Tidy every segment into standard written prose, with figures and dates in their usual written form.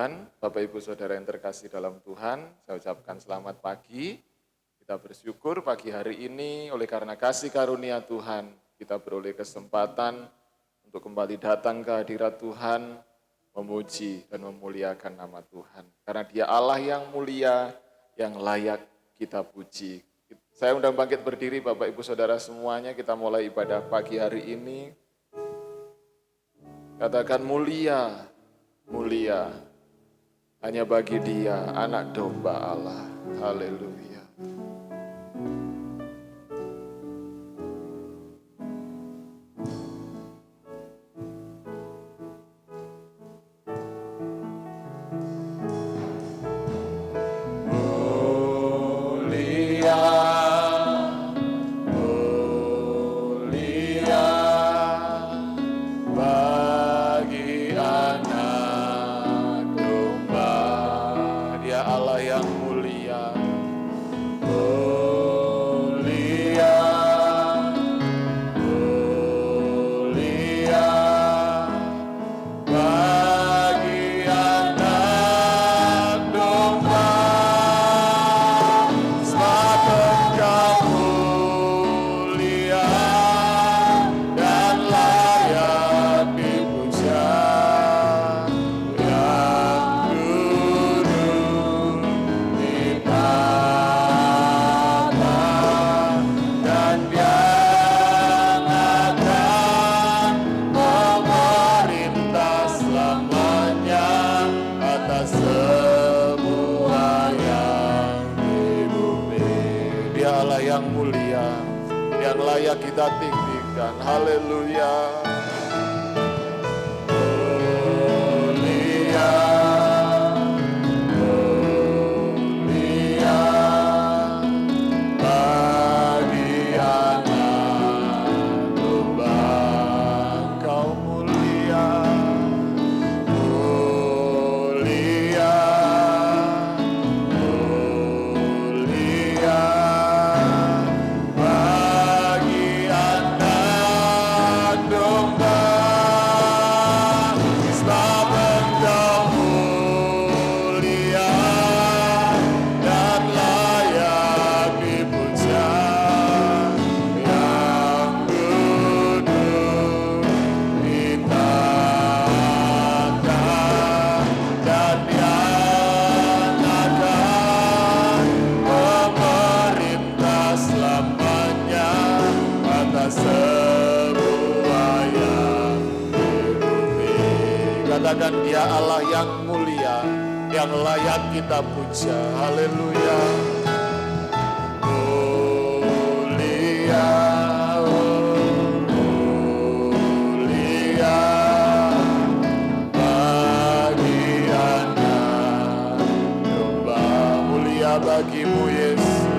Tuhan, Bapak Ibu Saudara yang terkasih dalam Tuhan, saya ucapkan selamat pagi. Kita bersyukur pagi hari ini oleh karena kasih karunia Tuhan, kita beroleh kesempatan untuk kembali datang ke hadirat Tuhan, memuji dan memuliakan nama Tuhan. Karena Dia Allah yang mulia, yang layak kita puji. Saya undang bangkit berdiri Bapak Ibu Saudara semuanya, kita mulai ibadah pagi hari ini. Katakan mulia, mulia, hanya bagi Dia, anak domba Allah. Haleluya. Kita tinggikan, haleluya. Mulia, mulia, bagi anak domba. Engkau mulia, mulia, mulia. Katakan Dia Allah yang mulia, yang layak kita puja. Haleluya. Mulia, mulia, bagi anak domba. Mulia bagimu Yesus.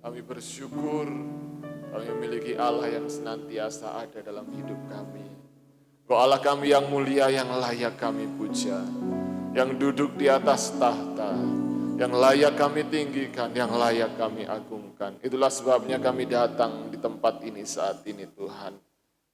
Kami bersyukur kami memiliki Allah yang senantiasa ada dalam hidup kami. Engkau Allah kami yang mulia, yang layak kami puja, yang duduk di atas tahta, yang layak kami tinggikan, yang layak kami agungkan. Itulah sebabnya kami datang di tempat ini saat ini Tuhan.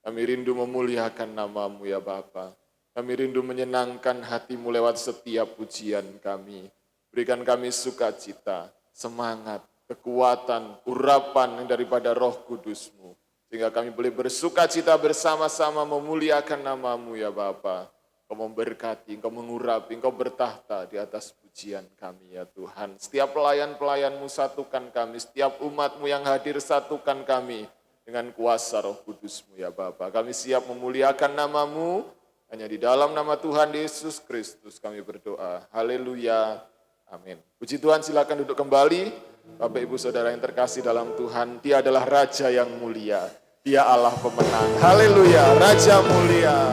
Kami rindu memuliakan nama-Mu ya Bapa. Kami rindu menyenangkan hati-Mu lewat setiap pujian kami. Berikan kami sukacita, semangat, kekuatan, urapan daripada Roh Kudus-Mu. Sehingga kami boleh bersukacita bersama-sama memuliakan nama-Mu ya Bapa. Engkau memberkati, Engkau mengurapi, Engkau bertahta di atas pujian kami ya Tuhan. Setiap pelayan-pelayan-Mu satukan kami, setiap umat-Mu yang hadir satukan kami dengan kuasa Roh Kudus-Mu ya Bapa. Kami siap memuliakan nama-Mu, hanya di dalam nama Tuhan Yesus Kristus kami berdoa. Haleluya, amin. Puji Tuhan, silakan duduk kembali. Bapak Ibu Saudara yang terkasih dalam Tuhan, Dia adalah Raja yang mulia. Dia Allah pemenang. Haleluya, Raja mulia.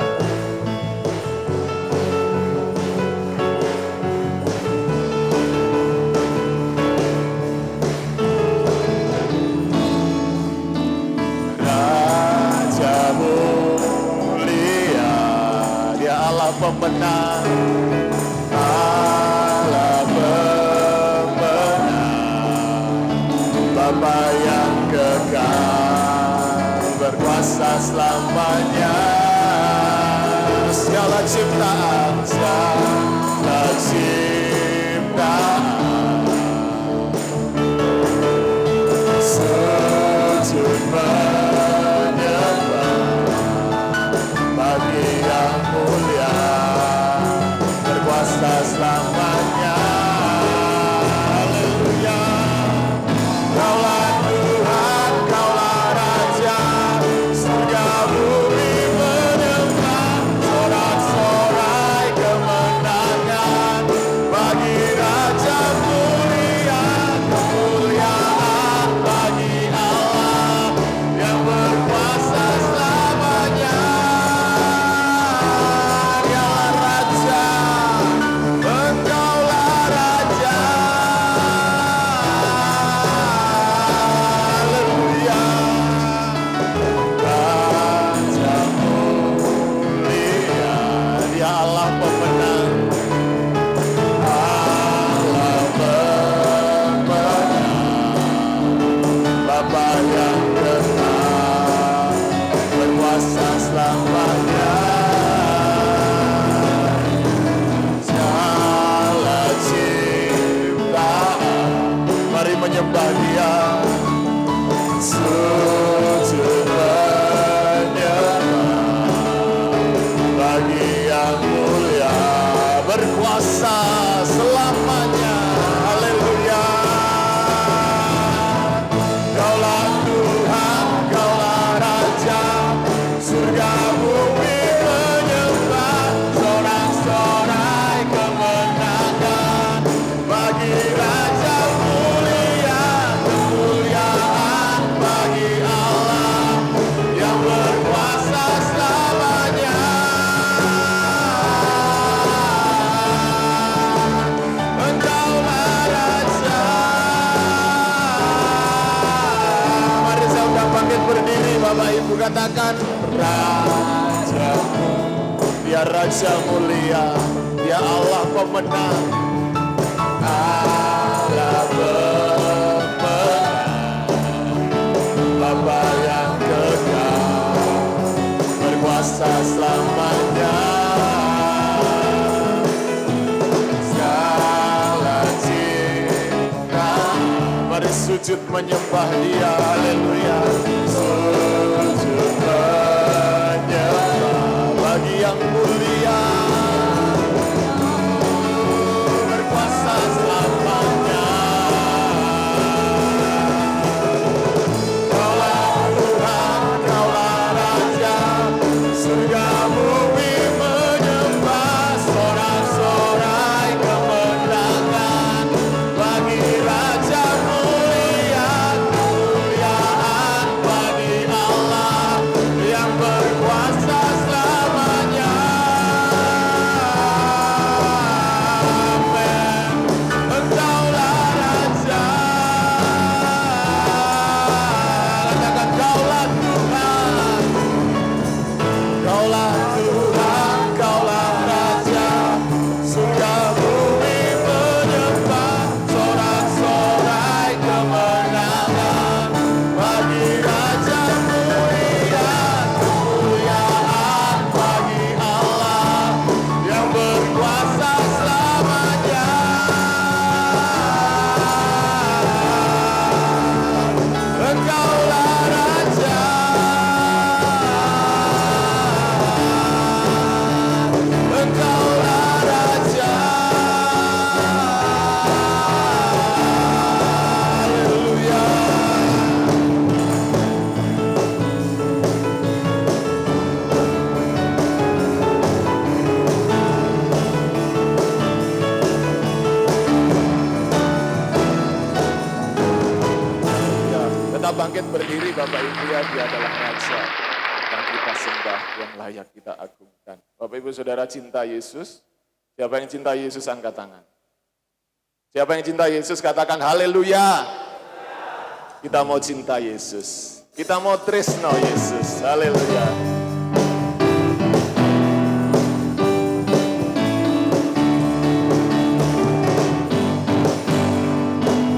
Raja mulia, Dia Allah pemenang. Allah pemenang. Bapa yang kekal, berkuasa selamanya. Segala ciptaan, segala ciptaan sujud menyembah bagi yang mulia, berkuasa selamanya. Haleluya. Kaulah Tuhan, Kaulah Raja, surga bumi menyembah, sorak-sorai kemenangan bagi Raja mulia, kemuliaan bagi Allah yang berkuasa selamanya. Dialah Raja, Engkaulah Raja. Haleluya. Raja mulia, Dia Allah pemenang. Allah pemenang. Bapa yang kekal, berkuasa selamanya. Segala ciptaan, mari menyembah Dia. Sujud menyembah bagi yang mulia, berkuasa selamanya. Haleluya. Kaulah Tuhan, Kaulah Raja, surga bumi menyembah, sorak-sorai kemenangan bagi Raja mulia, kemuliaan bagi Allah yang berkuasa selamanya. Engkaulah Raja. Mari saya undang bangkit berdiri, Bapak Ibu, katakan Raja. Dia Raja mulia, Dia Allah pemenang. Allah pemenang. Bapa yang kekal, berkuasa selamanya. Segala ciptaan, mari sujud menyembah Dia. Haleluya. Sujud menyembah bagi yang mulia, berkuasa selamanya. Kaulah Tuhan, Kaulah Raja, surga bumi menyembah, sorak-sorai kemenangan bagi Raja mulia, kemuliaan Tetap bangkit berdiri Bapak Ibu ya, Dia adalah Raja yang kita sembah, yang layak kita agungkan. Bapak Ibu Saudara cinta Yesus, siapa yang cinta Yesus angkat tangan. Siapa yang cinta Yesus katakan haleluya. Kita mau cinta Yesus, kita mau tresno Yesus, haleluya.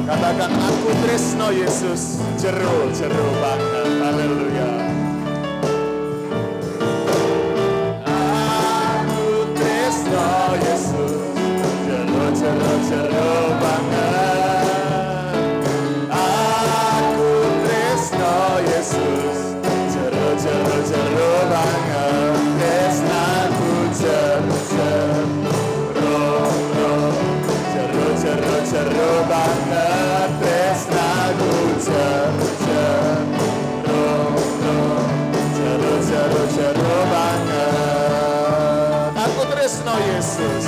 Katakan aku tresno Yesus, jeru banget, haleluya. Aku tresno Yesus, jeru banget. Aku tresno Yesus, jeru banget. Tresnaku jeru banget. Tresnaku jeru banget. Aku tresno Yesus.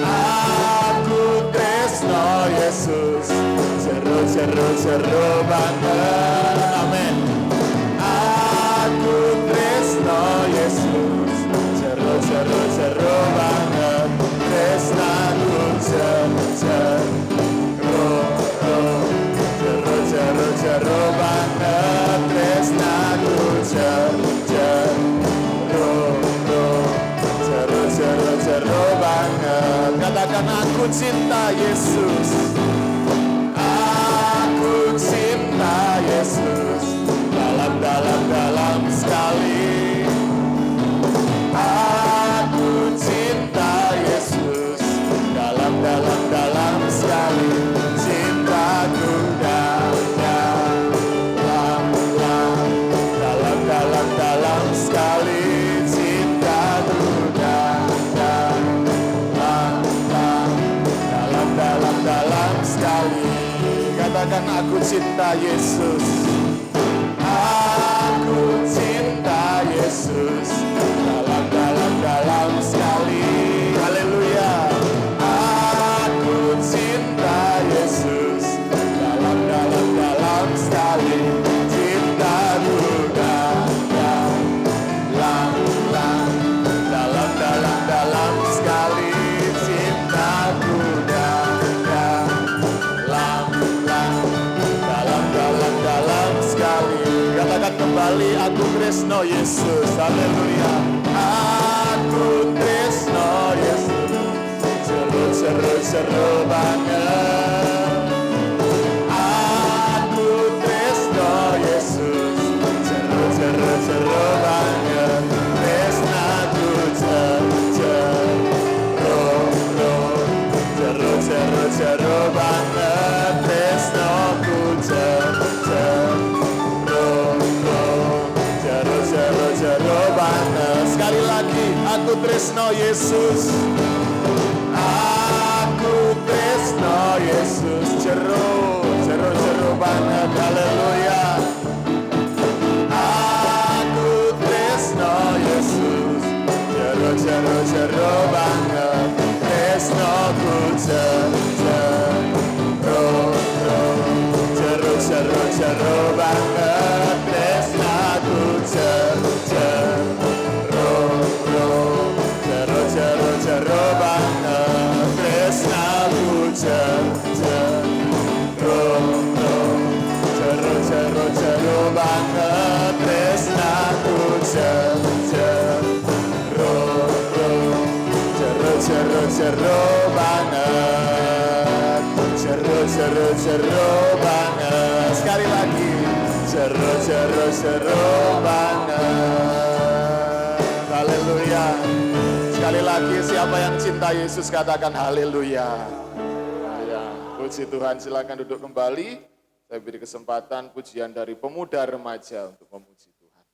Aku tresno Yesus, jeru banget, amin. Aku tresno Yesus, jeru banget, tresnaku jeru banget, tresnaku jeru banget. Katakan aku cinta Yesus. Aku cinta Yesus. Dalam sekali. Aku cinta Yesus. Dalam sekali. Cintaku dalam sekali. Cintaku dalam sekali. Katakan aku cinta Yesus. Aku cinta Yesus. Dalam sekali. Haleluya. Aku cinta Yesus. Dalam sekali. Cintaku dalam sekali. Cintaku dalam sekali. Katakan kembali, aku tresno Yesus, haleluya. Aku tresno Yesus, jeru banget. Aku tresno Yesus, jeru banget. Tresnaku jeru banget. Tresnaku jeru banget. Sekali lagi, aku tresno Yesus. Aku tresno Yesus, jeru banget, haleluya. Aku tresno Yesus, jeru banget. Tresnoku jeru banget. Tresnaku jeru banget. Tresnaku jeru banget. Tresnaku jeru banget. Jeru banget. Sekali lagi, jeru banget. Haleluya. Sekali lagi, siapa yang cinta Yesus katakan haleluya. Ya, puji Tuhan, silakan duduk kembali. Saya beri kesempatan pujian dari pemuda remaja untuk memuji Tuhan.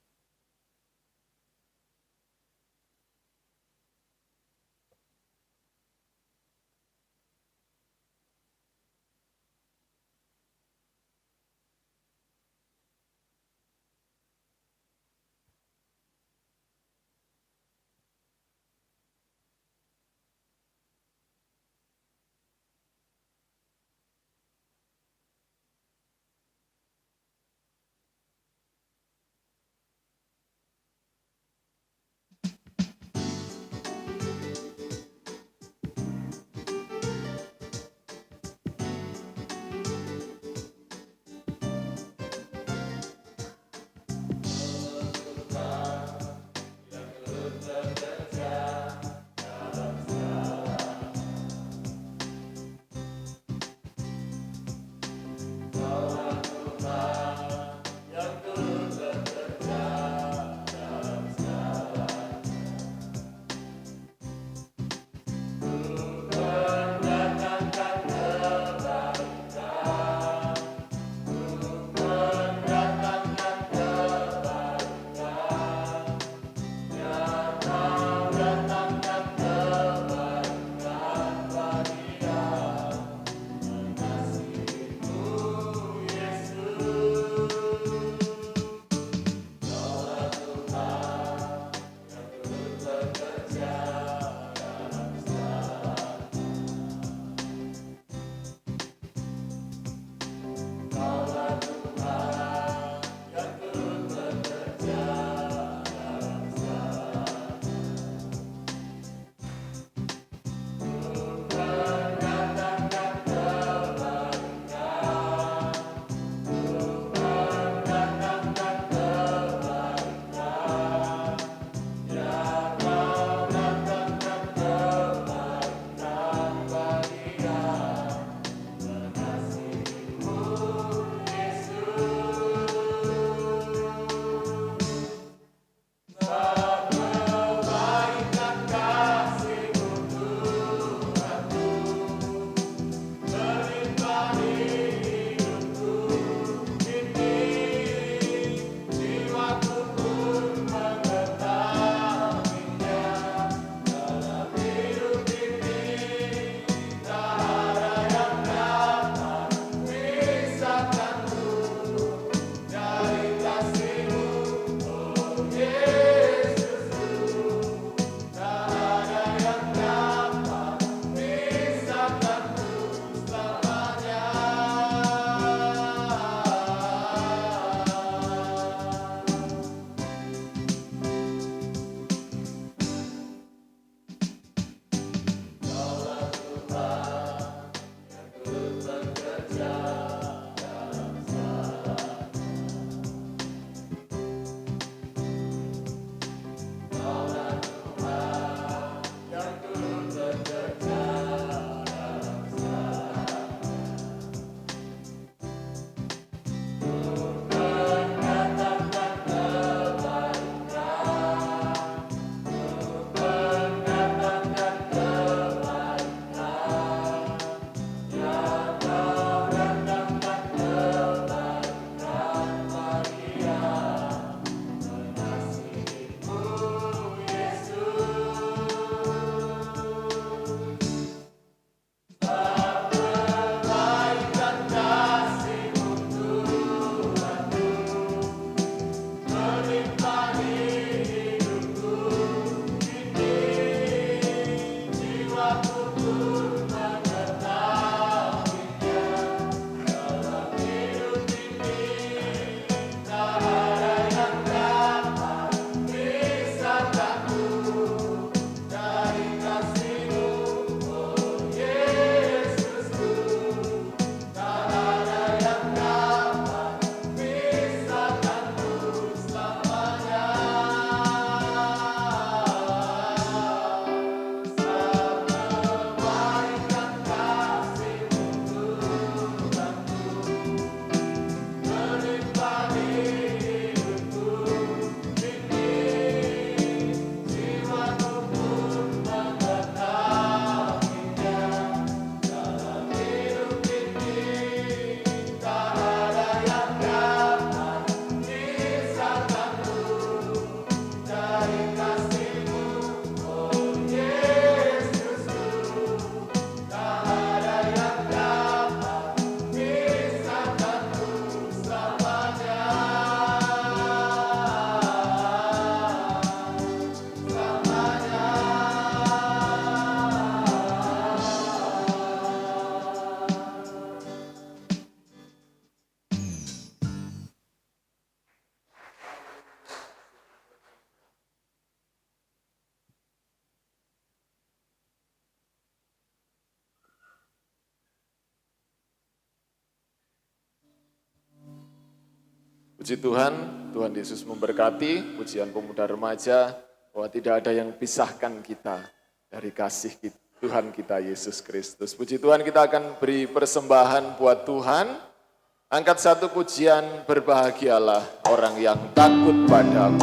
Puji Tuhan, Tuhan Yesus memberkati pujian pemuda remaja bahwa tidak ada yang pisahkan kita dari kasih Tuhan kita Yesus Kristus. Puji Tuhan, kita akan beri persembahan buat Tuhan. Angkat satu pujian, berbahagialah orang yang takut padamu.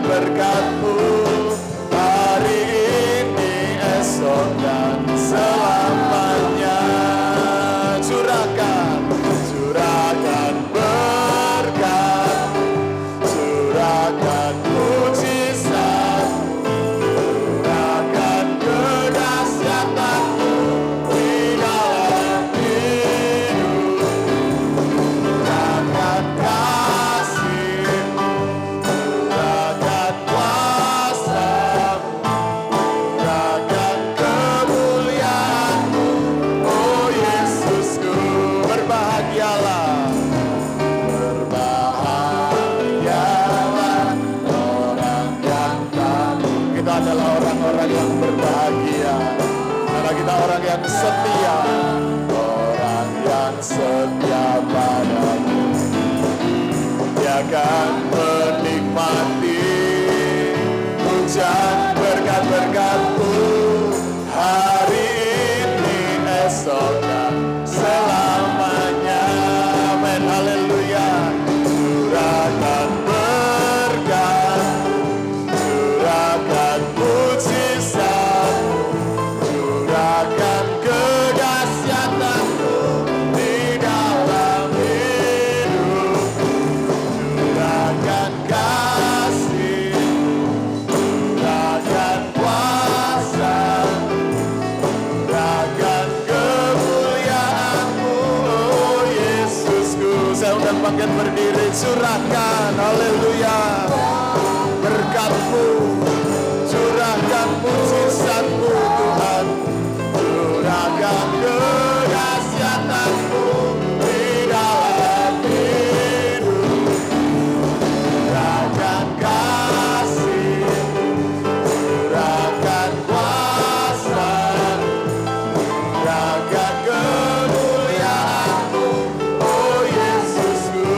Berkat-berkat-Mu hari ini, esok dan selamanya. Curahkan berkat, curahkan mujizat-Mu, curahkan kedahsyatan-Mu di dalam hidup, curahkan kasih-Mu, curahkan kuasa-Mu, curahkan kemuliaan-Mu. Oh Yesusku, berbahagialah, berbahagialah orang yang takut. Kita adalah orang-orang yang berbahagia karena kita orang yang setia, orang yang setia padamu. Dia akan menikmati hujan berkat-berkat-Mu hari ini, esok dan selamanya. Amin, haleluya. Curahkan berkat, curahkan mujizat-Mu, curahkan kedahsyatan-Mu di dalam hidup, curahkan kasih, curahkan kuasa, curahkan kemuliaan-Mu. Oh Yesusku, saya undang bangkit berdiri, curahkan, haleluya, berkat-Mu, curahkan mujizat-Mu Tuhan, curahkan kedahsyatan-Mu di dalam hidup, curahkan kasih, curahkan kuasa, curahkan kemuliaan-Mu. Oh Yesusku,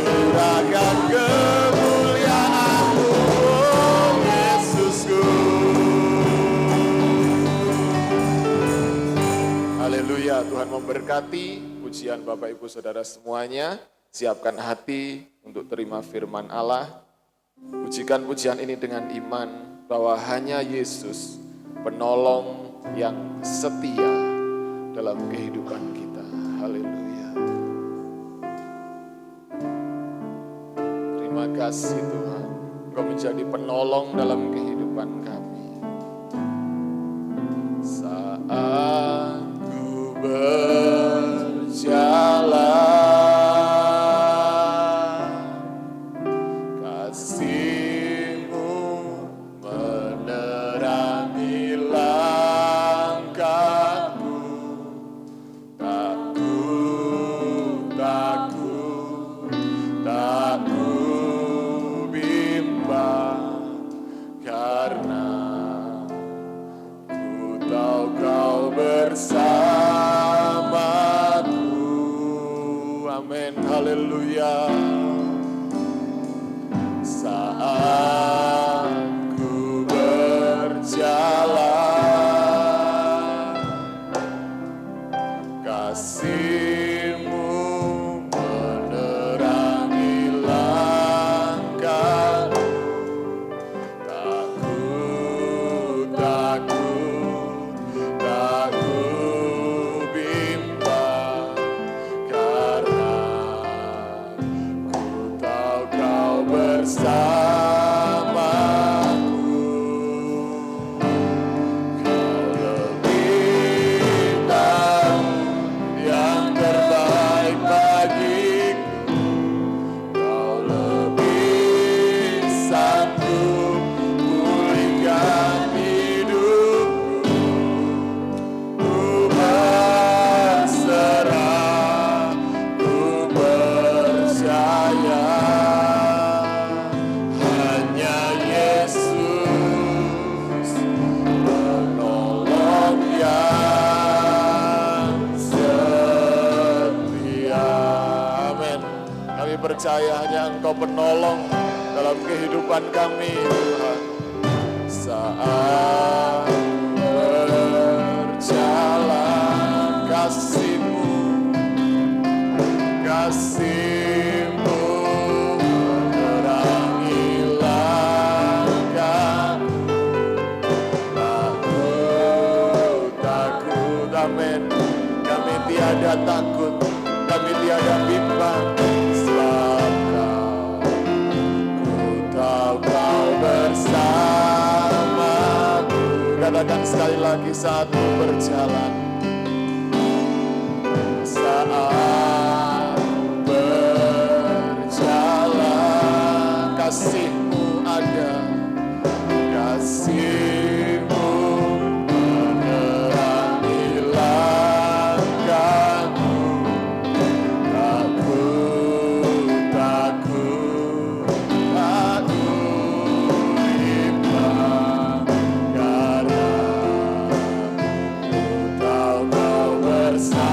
curahkan kemuliaan-Mu. Oh Yesusku. Haleluya, Tuhan memberkati pujian Bapak Ibu Saudara semuanya. Siapkan hati untuk terima firman Allah. Pujikan pujian ini dengan iman bahwa hanya Yesus penolong yang setia dalam kehidupan kita. Haleluya. Terima kasih Tuhan, Engkau menjadi penolong dalam kehidupan kami. Saat ku berjalan, kasih-Mu menerangi langkahku. Tak ku bimbang, karena ku tahu Kau bersamaku. Amin, haleluya. Saat ku berjalan, percaya hanya Engkau penolong dalam kehidupan kami, Tuhan. Saat berjalan kasih-Mu menerangi langkah. Takut, amin. Kami tiada takut, kami tiada bimbang, sebab Ku tahu Kau bersamaku. Katakan sekali lagi, saat Ku berjalan, saat berjalan, kasih-Mu ada, kasih-Mu menerangi langkahku. Takut bimbang, karena Ku tahu Kau bersamaku.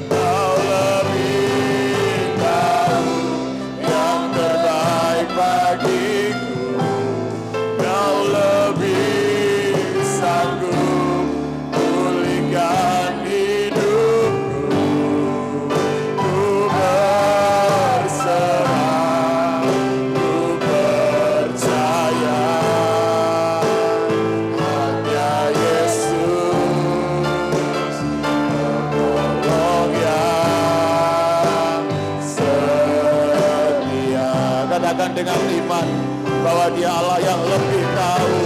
Kau lebih tahu yang terbaik bagiku. Kau lebih sanggup pulihkan hidupku. Ku berserah, ku percaya, hanya Yesus penolong yang setia. Katakan dengan iman bahwa Dia Allah yang lebih tahu.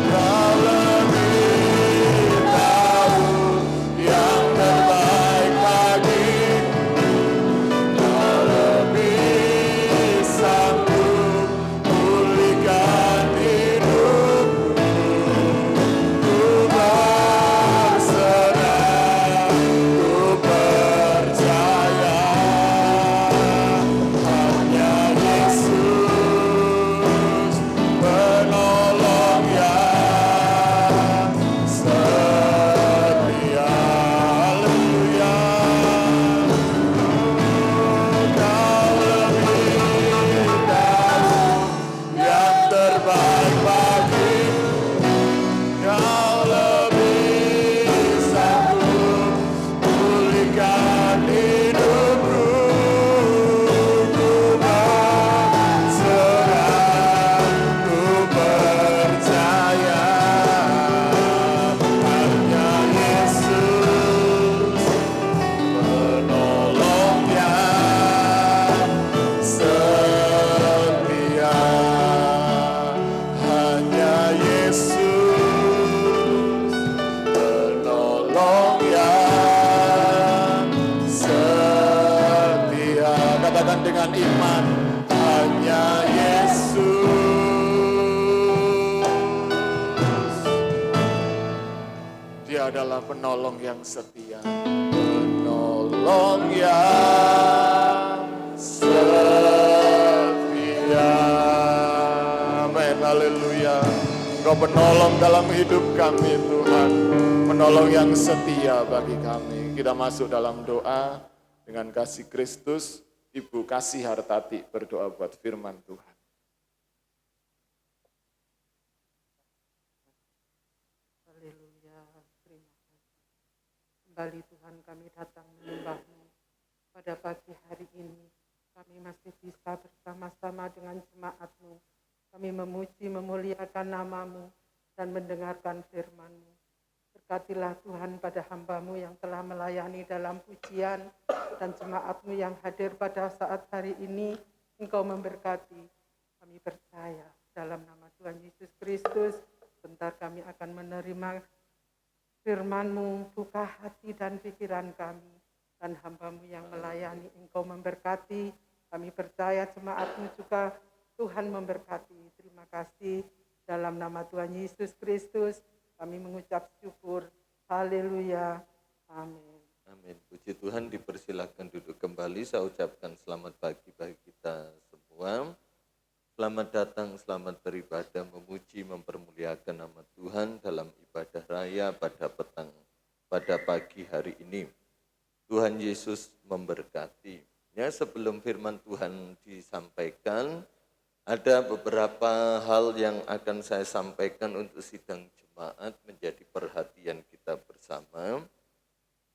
Kau lebih tahu yang terbaik bagiku. Kau lebih sanggup pulihkan hidupku. Ku berserah, ku percaya, hanya Yesus penolong yang setia. Haleluya. Kau lebih tahu yang terbaik bagiku. Kau lebih sanggup pulihkan hidupku. Ku berserah, ku percaya, hanya Yesus penolong yang setia. Hanya Yesus penolong yang setia. Katakan dengan iman, hanya Yesus. Dia adalah penolong yang setia. Penolong yang setia. Amin, haleluya. Engkau penolong dalam hidup kami, Tuhan. Penolong yang setia bagi kami. Kita masuk dalam doa dengan kasih Kristus. Ibu Kasih Hartati berdoa buat firman Tuhan. Haleluya, terima kasih. Kembali Tuhan kami datang menyembah-Mu pada pagi hari ini. Kami masih bisa bersama-sama dengan jemaat-Mu. Kami memuji, memuliakan nama-Mu dan mendengarkan firman-Mu. Berkatilah Tuhan pada hamba-Mu yang telah melayani dalam pujian dan jemaat-Mu yang hadir pada saat hari ini. Engkau memberkati. Kami percaya dalam nama Tuhan Yesus Kristus. Bentar kami akan menerima firman-Mu, buka hati dan pikiran kami. Dan hamba-Mu yang melayani, Engkau memberkati. Kami percaya jemaat-Mu juga Tuhan memberkati. Terima kasih dalam nama Tuhan Yesus Kristus. Kami mengucap syukur. Haleluya. Amin. Amin. Puji Tuhan, dipersilakan duduk kembali. Saya ucapkan selamat pagi bagi kita semua. Selamat datang, selamat beribadah, memuji, mempermuliakan nama Tuhan dalam ibadah raya pada pagi hari ini. Tuhan Yesus memberkati. Ya, sebelum firman Tuhan disampaikan, ada beberapa hal yang akan saya sampaikan untuk sidang jemaat menjadi perhatian kita bersama.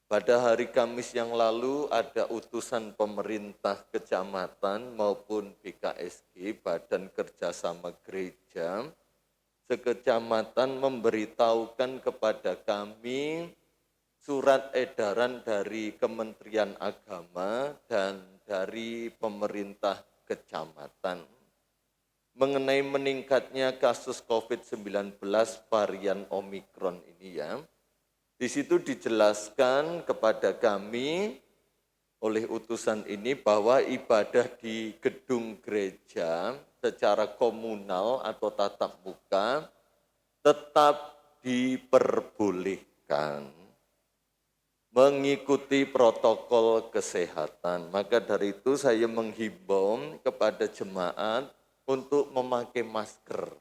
Pada hari Kamis yang lalu ada utusan pemerintah kecamatan maupun BKSG, Badan Kerjasama Gereja, sekecamatan memberitahukan kepada kami surat edaran dari Kementerian Agama dan dari pemerintah kecamatan mengenai meningkatnya kasus COVID-19 varian Omikron ini ya. Di situ dijelaskan kepada kami oleh utusan ini bahwa ibadah di gedung gereja secara komunal atau tatap muka tetap diperbolehkan mengikuti protokol kesehatan. Maka dari itu saya menghimbau kepada jemaat untuk memakai masker.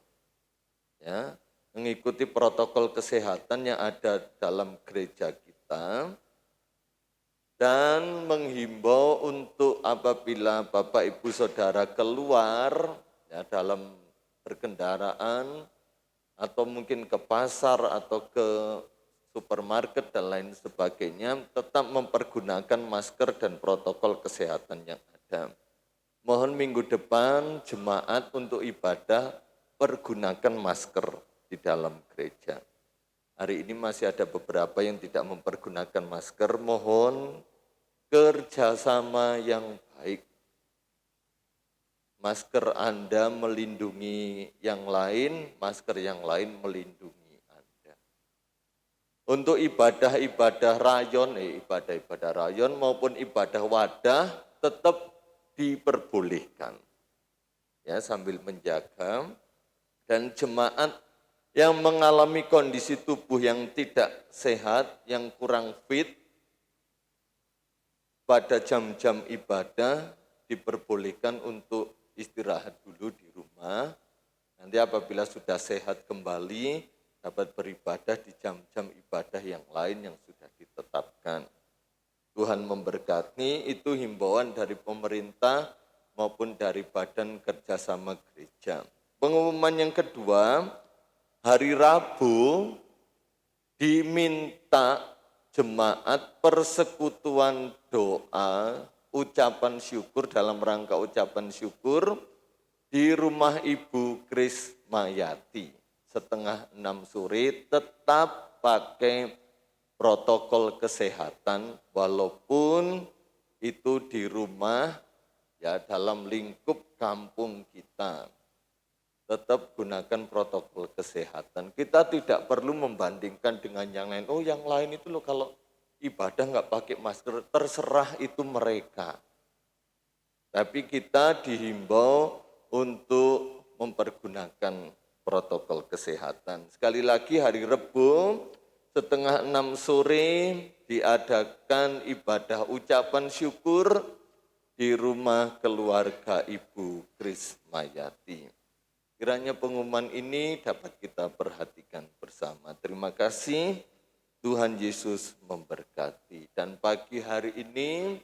Ya, mengikuti protokol kesehatan yang ada dalam gereja kita, dan menghimbau untuk apabila Bapak Ibu Saudara keluar ya, dalam berkendaraan atau mungkin ke pasar atau ke supermarket dan lain sebagainya, tetap mempergunakan masker dan protokol kesehatan yang ada. Mohon minggu depan jemaat untuk ibadah pergunakan masker di dalam gereja. Hari ini masih ada beberapa yang tidak mempergunakan masker, mohon kerjasama yang baik. Masker Anda melindungi yang lain, masker yang lain melindungi Anda. Untuk ibadah-ibadah rayon maupun ibadah wadah tetap diperbolehkan. Ya, sambil menjaga, dan jemaat yang mengalami kondisi tubuh yang tidak sehat, yang kurang fit, pada jam-jam ibadah diperbolehkan untuk istirahat dulu di rumah. Nanti apabila sudah sehat kembali, dapat beribadah di jam-jam ibadah yang lain yang sudah ditetapkan. Tuhan memberkati, itu himbauan dari pemerintah maupun dari Badan Kerjasama Gereja. Pengumuman yang kedua, hari Rabu diminta jemaat persekutuan doa, ucapan syukur dalam rangka ucapan syukur di rumah Ibu Kris Mayati. 5:30 sore tetap pakai protokol kesehatan walaupun itu di rumah ya, dalam lingkup kampung kita. Tetap gunakan protokol kesehatan. Kita tidak perlu membandingkan dengan yang lain. Oh, yang lain itu loh kalau ibadah nggak pakai masker, terserah itu mereka. Tapi kita dihimbau untuk mempergunakan protokol kesehatan. Sekali lagi hari Rebu 5:30 sore diadakan ibadah ucapan syukur di rumah keluarga Ibu Kris Mayati. Kiranya pengumuman ini dapat kita perhatikan bersama. Terima kasih, Tuhan Yesus memberkati. Dan pagi hari ini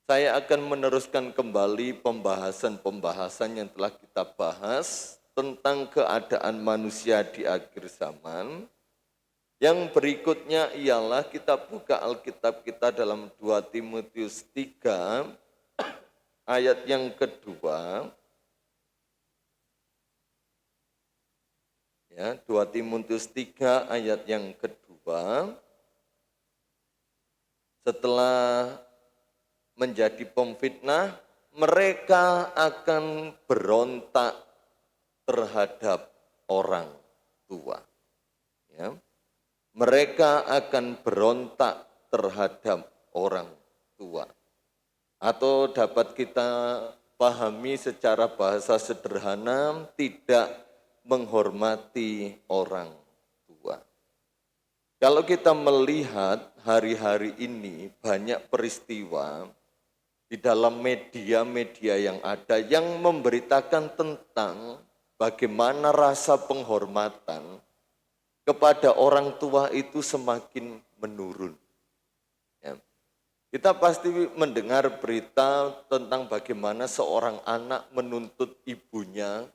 saya akan meneruskan kembali pembahasan yang telah kita bahas tentang keadaan manusia di akhir zaman. Yang berikutnya ialah kita buka Alkitab kita dalam 2 Timotius 3 ayat yang kedua. Ya, 2 Timotius 3 ayat yang kedua. Setelah menjadi pemfitnah, mereka akan berontak terhadap orang tua. Ya. Mereka akan berontak terhadap orang tua. Atau dapat kita pahami secara bahasa sederhana, tidak menghormati orang tua. Kalau kita melihat hari-hari ini banyak peristiwa di dalam media-media yang ada yang memberitakan tentang bagaimana rasa penghormatan kepada orang tua itu semakin menurun. Ya. Kita pasti mendengar berita tentang bagaimana seorang anak menuntut ibunya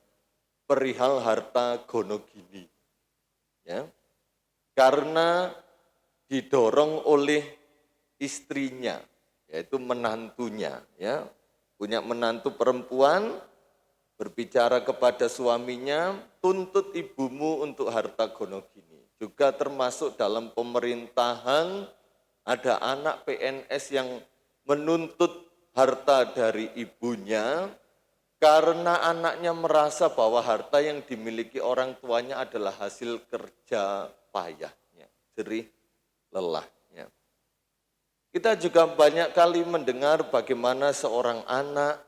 perihal harta gonogini. Ya. Karena didorong oleh istrinya, yaitu menantunya. Ya. Punya menantu perempuan, berbicara kepada suaminya, tuntut ibumu untuk harta gonogini. Juga termasuk dalam pemerintahan, ada anak PNS yang menuntut harta dari ibunya karena anaknya merasa bahwa harta yang dimiliki orang tuanya adalah hasil kerja payahnya, jerih lelahnya. Kita juga banyak kali mendengar bagaimana seorang anak,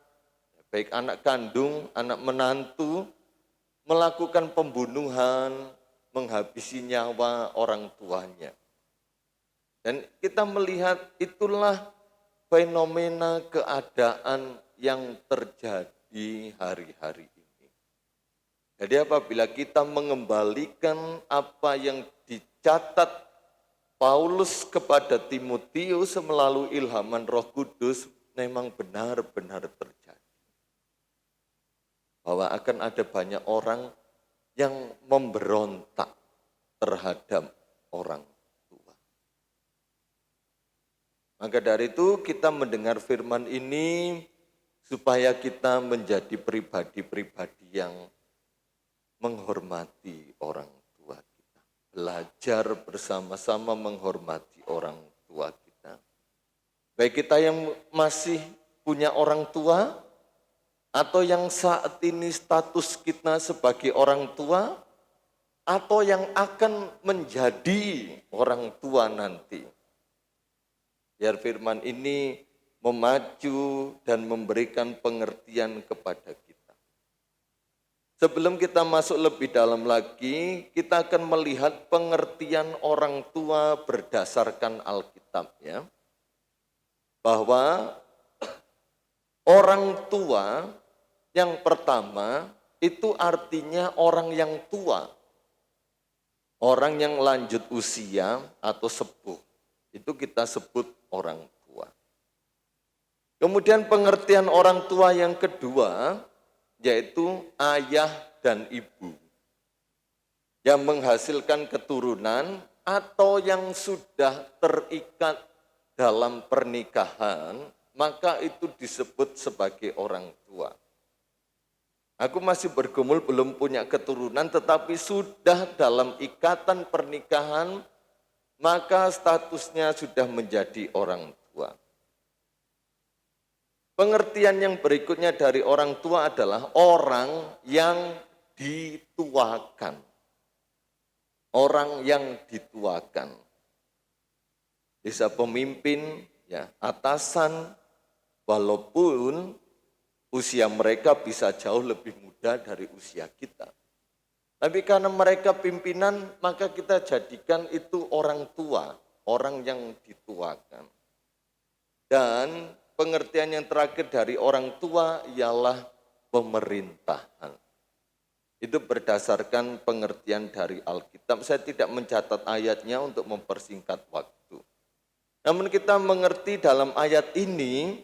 baik anak kandung, anak menantu, melakukan pembunuhan, menghabisi nyawa orang tuanya. Dan kita melihat itulah fenomena keadaan yang terjadi hari-hari ini. Jadi apabila kita mengembalikan apa yang dicatat Paulus kepada Timotius melalui ilhaman Roh Kudus, memang benar-benar terjadi. Bahwa akan ada banyak orang yang memberontak terhadap orang. Maka dari itu kita mendengar firman ini supaya kita menjadi pribadi-pribadi yang menghormati orang tua kita. Belajar bersama-sama menghormati orang tua kita. Baik kita yang masih punya orang tua atau yang saat ini status kita sebagai orang tua atau yang akan menjadi orang tua nanti. Biar firman ini memacu dan memberikan pengertian kepada kita. Sebelum kita masuk lebih dalam lagi, kita akan melihat pengertian orang tua berdasarkan Alkitab ya. Bahwa orang tua yang pertama itu artinya orang yang tua. Orang yang lanjut usia atau sepuh. Itu kita sebut orang tua. Kemudian pengertian orang tua yang kedua, yaitu ayah dan ibu. Yang menghasilkan keturunan atau yang sudah terikat dalam pernikahan, maka itu disebut sebagai orang tua. Aku masih bergumul belum punya keturunan, tetapi sudah dalam ikatan pernikahan, maka statusnya sudah menjadi orang tua. Pengertian yang berikutnya dari orang tua adalah orang yang dituakan. Orang yang dituakan. Bisa pemimpin, ya, atasan, walaupun usia mereka bisa jauh lebih muda dari usia kita. Tapi karena mereka pimpinan, maka kita jadikan itu orang tua, orang yang dituakan. Dan pengertian yang terakhir dari orang tua ialah pemerintahan. Itu berdasarkan pengertian dari Alkitab. Saya tidak mencatat ayatnya untuk mempersingkat waktu. Namun kita mengerti dalam ayat ini,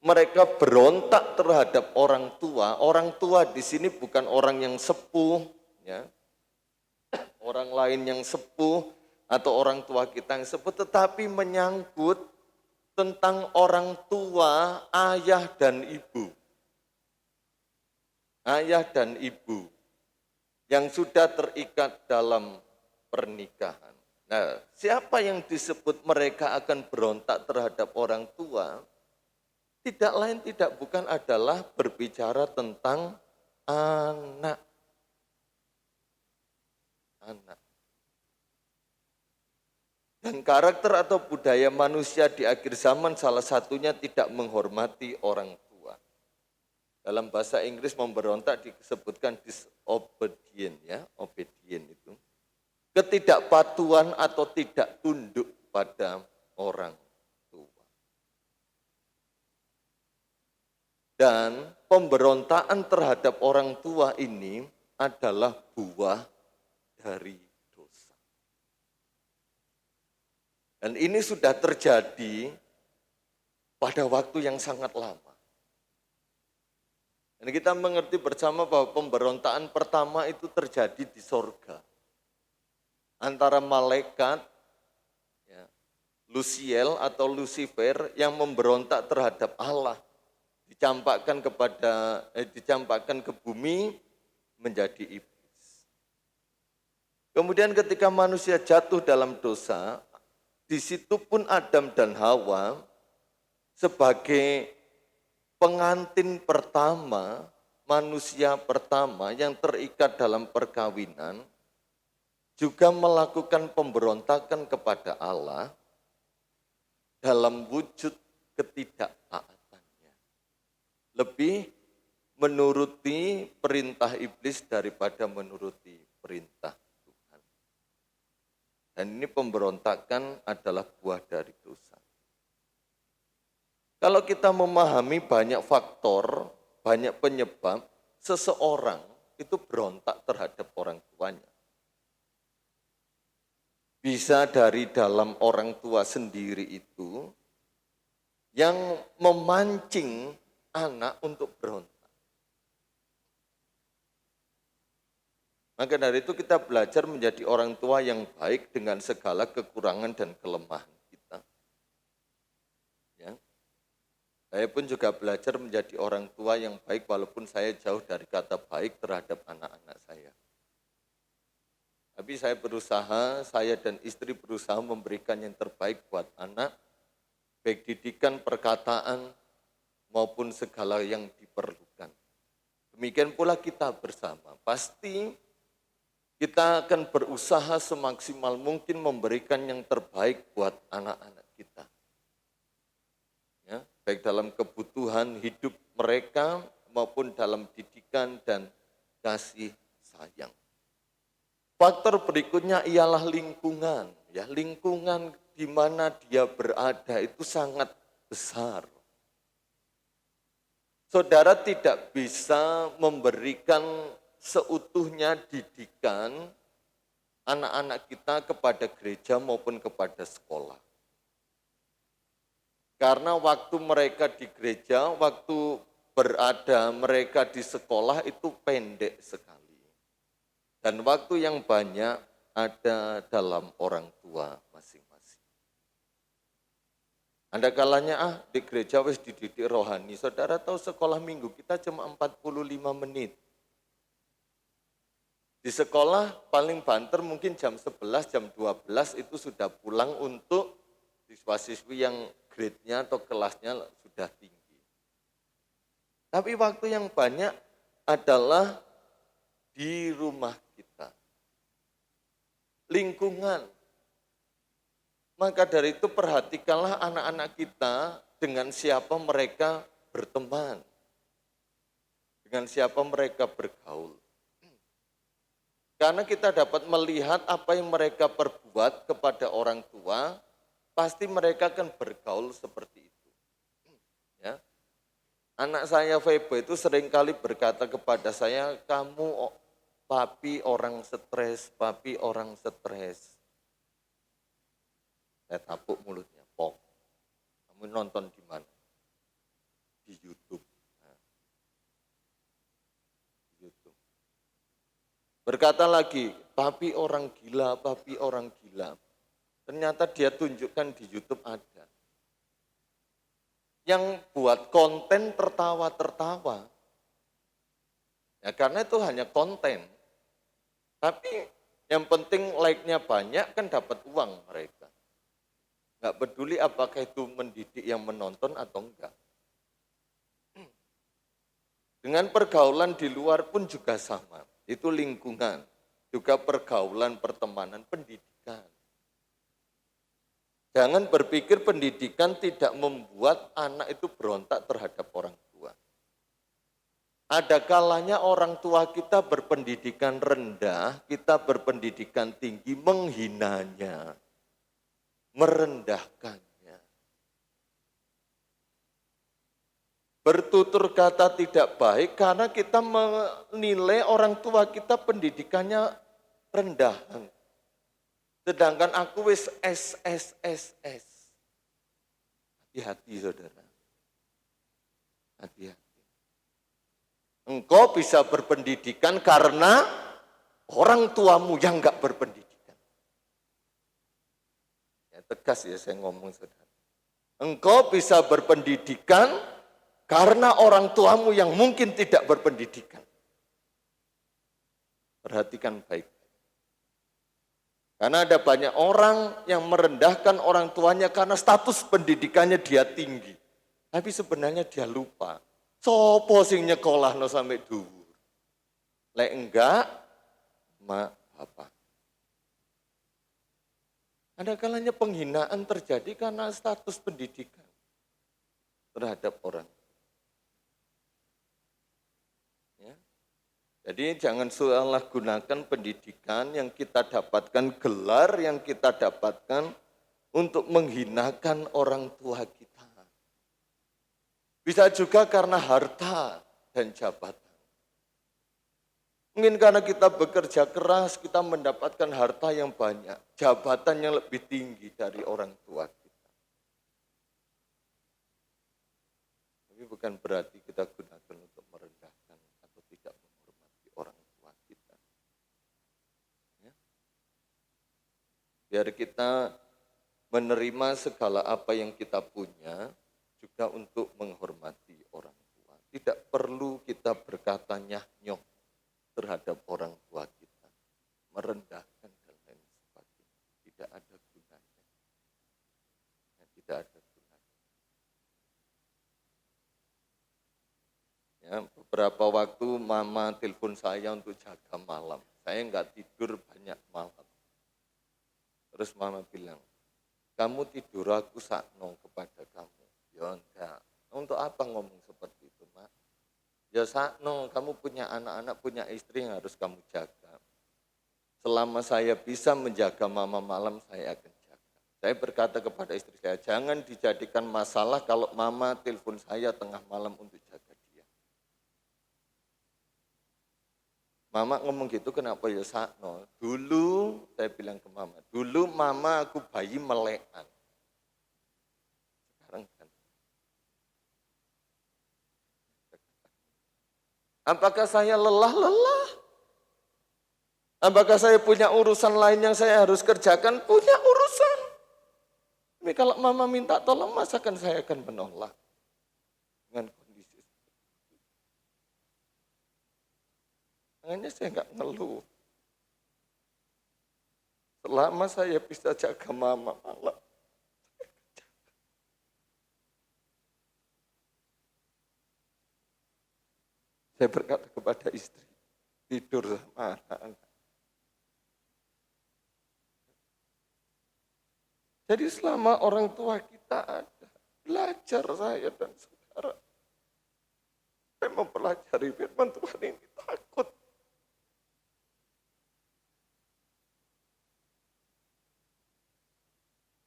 mereka berontak terhadap orang tua. Orang tua di sini bukan orang yang sepuh, ya, orang lain yang sepuh atau orang tua kita yang sepuh, tetapi menyangkut tentang orang tua, ayah dan ibu. Ayah dan ibu yang sudah terikat dalam pernikahan. Nah, siapa yang disebut mereka akan berontak terhadap orang tua? Tidak lain tidak bukan adalah berbicara tentang anak. Dan karakter atau budaya manusia di akhir zaman salah satunya tidak menghormati orang tua. Dalam bahasa Inggris memberontak disebutkan disobedient, ya, obedient itu. Ketidakpatuhan atau tidak tunduk pada orang tua. Dan pemberontakan terhadap orang tua ini adalah buah dari dosa. Dan ini sudah terjadi pada waktu yang sangat lama. Dan kita mengerti bersama bahwa pemberontakan pertama itu terjadi di sorga. Antara malaikat, ya, Luciel atau Lucifer yang memberontak terhadap Allah. Dicampakkan ke bumi menjadi iblis. Kemudian ketika manusia jatuh dalam dosa, di situ pun Adam dan Hawa sebagai pengantin pertama, manusia pertama yang terikat dalam perkawinan, juga melakukan pemberontakan kepada Allah dalam wujud ketidaktaatannya. Lebih menuruti perintah iblis daripada menuruti perintah Tuhan. Dan ini pemberontakan adalah buah dari dosa. Kalau kita memahami banyak faktor, banyak penyebab, seseorang itu berontak terhadap orang tuanya. Bisa dari dalam orang tua sendiri itu yang memancing anak untuk berontak. Maka dari itu kita belajar menjadi orang tua yang baik dengan segala kekurangan dan kelemahan kita. Ya. Saya pun juga belajar menjadi orang tua yang baik walaupun saya jauh dari kata baik terhadap anak-anak saya. Tapi saya berusaha, saya dan istri berusaha memberikan yang terbaik buat anak, baik didikan, perkataan, maupun segala yang diperlukan. Demikian pula kita bersama. Pasti kita akan berusaha semaksimal mungkin memberikan yang terbaik buat anak-anak kita. Ya, baik dalam kebutuhan hidup mereka maupun dalam didikan dan kasih sayang. Faktor berikutnya ialah lingkungan. Ya, lingkungan di mana dia berada itu sangat besar. Saudara tidak bisa memberikan seutuhnya didikan anak-anak kita kepada gereja maupun kepada sekolah. Karena waktu mereka di gereja, waktu berada mereka di sekolah itu pendek sekali. Dan waktu yang banyak ada dalam orang tua masing-masing. Ada kalanya di gereja wis dididik rohani. Saudara tahu sekolah minggu kita cuma 45 menit. Di sekolah paling banter mungkin jam 11, jam 12 itu sudah pulang untuk siswa-siswi yang grade-nya atau kelasnya sudah tinggi. Tapi waktu yang banyak adalah di rumah kita. Lingkungan. Maka dari itu perhatikanlah anak-anak kita dengan siapa mereka berteman. Dengan siapa mereka bergaul. Karena kita dapat melihat apa yang mereka perbuat kepada orang tua, pasti mereka akan bergaul seperti itu. Ya. Anak saya Febo itu seringkali berkata kepada saya, kamu papi orang stres, papi orang stres. Saya tapuk mulutnya, pok. Kamu nonton di mana? Di YouTube. Nah, di YouTube. Berkata lagi, papi orang gila, papi orang gila. Ternyata dia tunjukkan di YouTube ada. Yang buat konten tertawa-tertawa. Ya karena itu hanya konten. Tapi yang penting like-nya banyak kan dapat uang mereka. Nggak peduli apakah itu mendidik yang menonton atau enggak. Dengan pergaulan di luar pun juga sama. Itu lingkungan, juga pergaulan, pertemanan, pendidikan. Jangan berpikir pendidikan tidak membuat anak itu berontak terhadap orang tua. Ada kalanya orang tua kita berpendidikan rendah, kita berpendidikan tinggi, menghinanya, merendahkannya. Bertutur kata tidak baik karena kita menilai orang tua kita pendidikannya rendahan. Sedangkan aku wis SSSS. Hati-hati saudara. Hati-hati. Engkau bisa berpendidikan karena orang tuamu yang enggak berpendidikan. Ya, tegas ya saya ngomong, saudara. Engkau bisa berpendidikan karena orang tuamu yang mungkin tidak berpendidikan. Perhatikan baik. Karena ada banyak orang yang merendahkan orang tuanya karena status pendidikannya dia tinggi. Tapi sebenarnya dia lupa. Sopo sing nyekolahno sampai dhuwur. Lek enggak, mak bapak. Ada kalanya penghinaan terjadi karena status pendidikan terhadap orang. Ya. Jadi jangan salah gunakan pendidikan yang kita dapatkan, gelar yang kita dapatkan untuk menghinakan orang tua kita. Bisa juga karena harta dan jabatan. Mungkin karena kita bekerja keras, kita mendapatkan harta yang banyak, jabatan yang lebih tinggi dari orang tua kita. Tapi bukan berarti kita gunakan untuk merendahkan atau tidak menghormati orang tua kita. Ya. Biar kita menerima segala apa yang kita punya, juga untuk menghormati orang tua. Tidak perlu kita berkata nyah-nyoh terhadap orang tua kita, merendahkan dan lain sebagainya. Tidak ada gunanya. Tidak ada gunanya. Ya, beberapa waktu mama telepon saya untuk jaga malam. Saya enggak tidur banyak malam. Terus mama bilang, kamu tidur aku sakno kepada kamu. Ya enggak. Untuk apa ngomong seperti itu, Mak? Ya sakno, kamu punya anak-anak, punya istri yang harus kamu jaga. Selama saya bisa menjaga mama malam, saya akan jaga. Saya berkata kepada istri saya, jangan dijadikan masalah kalau mama telepon saya tengah malam untuk jaga dia. Mama ngomong gitu, kenapa ya sakno? Dulu, saya bilang ke mama, dulu mama aku bayi melekan. Sekarang kan. Apakah saya lelah? Lelah. Apakah saya punya urusan lain yang saya harus kerjakan? Punya urusan. Tapi kalau mama minta tolong, masakan saya akan menolak. Dengan kondisi seperti itu. Makanya saya enggak ngeluh. Selama saya bisa jaga mama malam, saya berkata kepada istri, tidur sama anak-anak. Jadi selama orang tua kita ada, belajar saya dan saudara. Saya mempelajari firman Tuhan ini takut.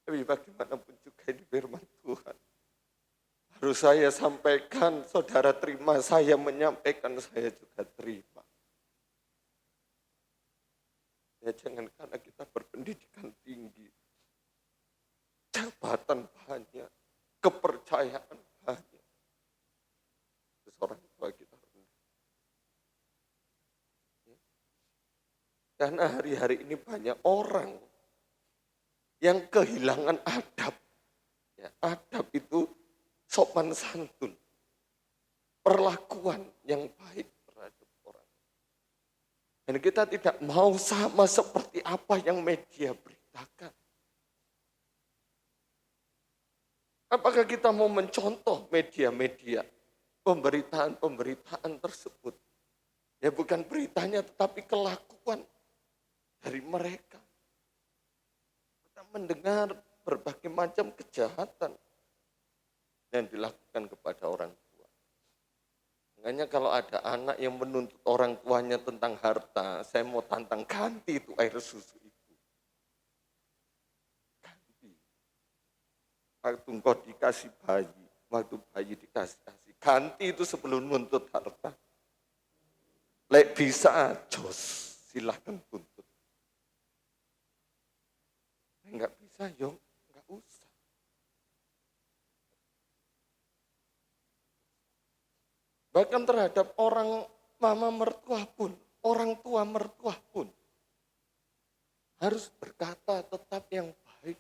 Tapi bagaimanapun juga ini firman Tuhan. Harus saya sampaikan, saudara terima, saya menyampaikan, saya juga terima. Ya jangan karena kita berpendidikan tinggi, jabatan banyak, kepercayaan banyak. Seorang tua kita rendah. Ya. Karena hari-hari ini banyak orang yang kehilangan adab. Ya, adab itu sopan santun, perlakuan yang baik terhadap orang. Dan kita tidak mau sama seperti apa yang media beritakan. Apakah kita mau mencontoh media-media pemberitaan-pemberitaan tersebut? Ya bukan beritanya tetapi kelakuan dari mereka. Kita mendengar berbagai macam kejahatan yang dilakukan kepada orang tua. Makanya kalau ada anak yang menuntut orang tuanya tentang harta, saya mau tantang ganti itu air susu itu. Ganti. Waktu engkau dikasih bayi, waktu bayi dikasih, ganti itu sebelum menuntut harta. Lek bisa, jos, silahkan tuntut. Enggak bisa, yo, enggak usah. Bahkan terhadap orang mama mertua pun, orang tua mertua pun. Harus berkata tetap yang baik.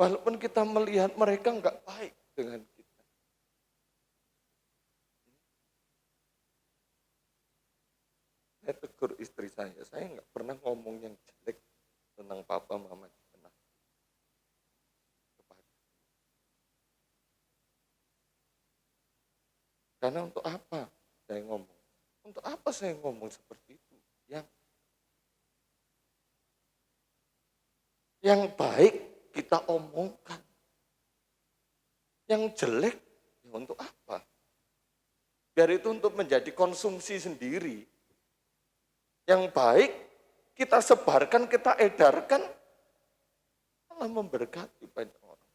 Walaupun kita melihat mereka enggak baik dengan kita. Saya tegur istri saya enggak pernah ngomong yang jelek tentang papa mama di tengah. Karena untuk apa saya ngomong? Untuk apa saya ngomong seperti itu? Yang baik kita omongkan. Yang jelek ya untuk apa? Biar itu untuk menjadi konsumsi sendiri. Yang baik kita sebarkan, kita edarkan, malah memberkati banyak orang.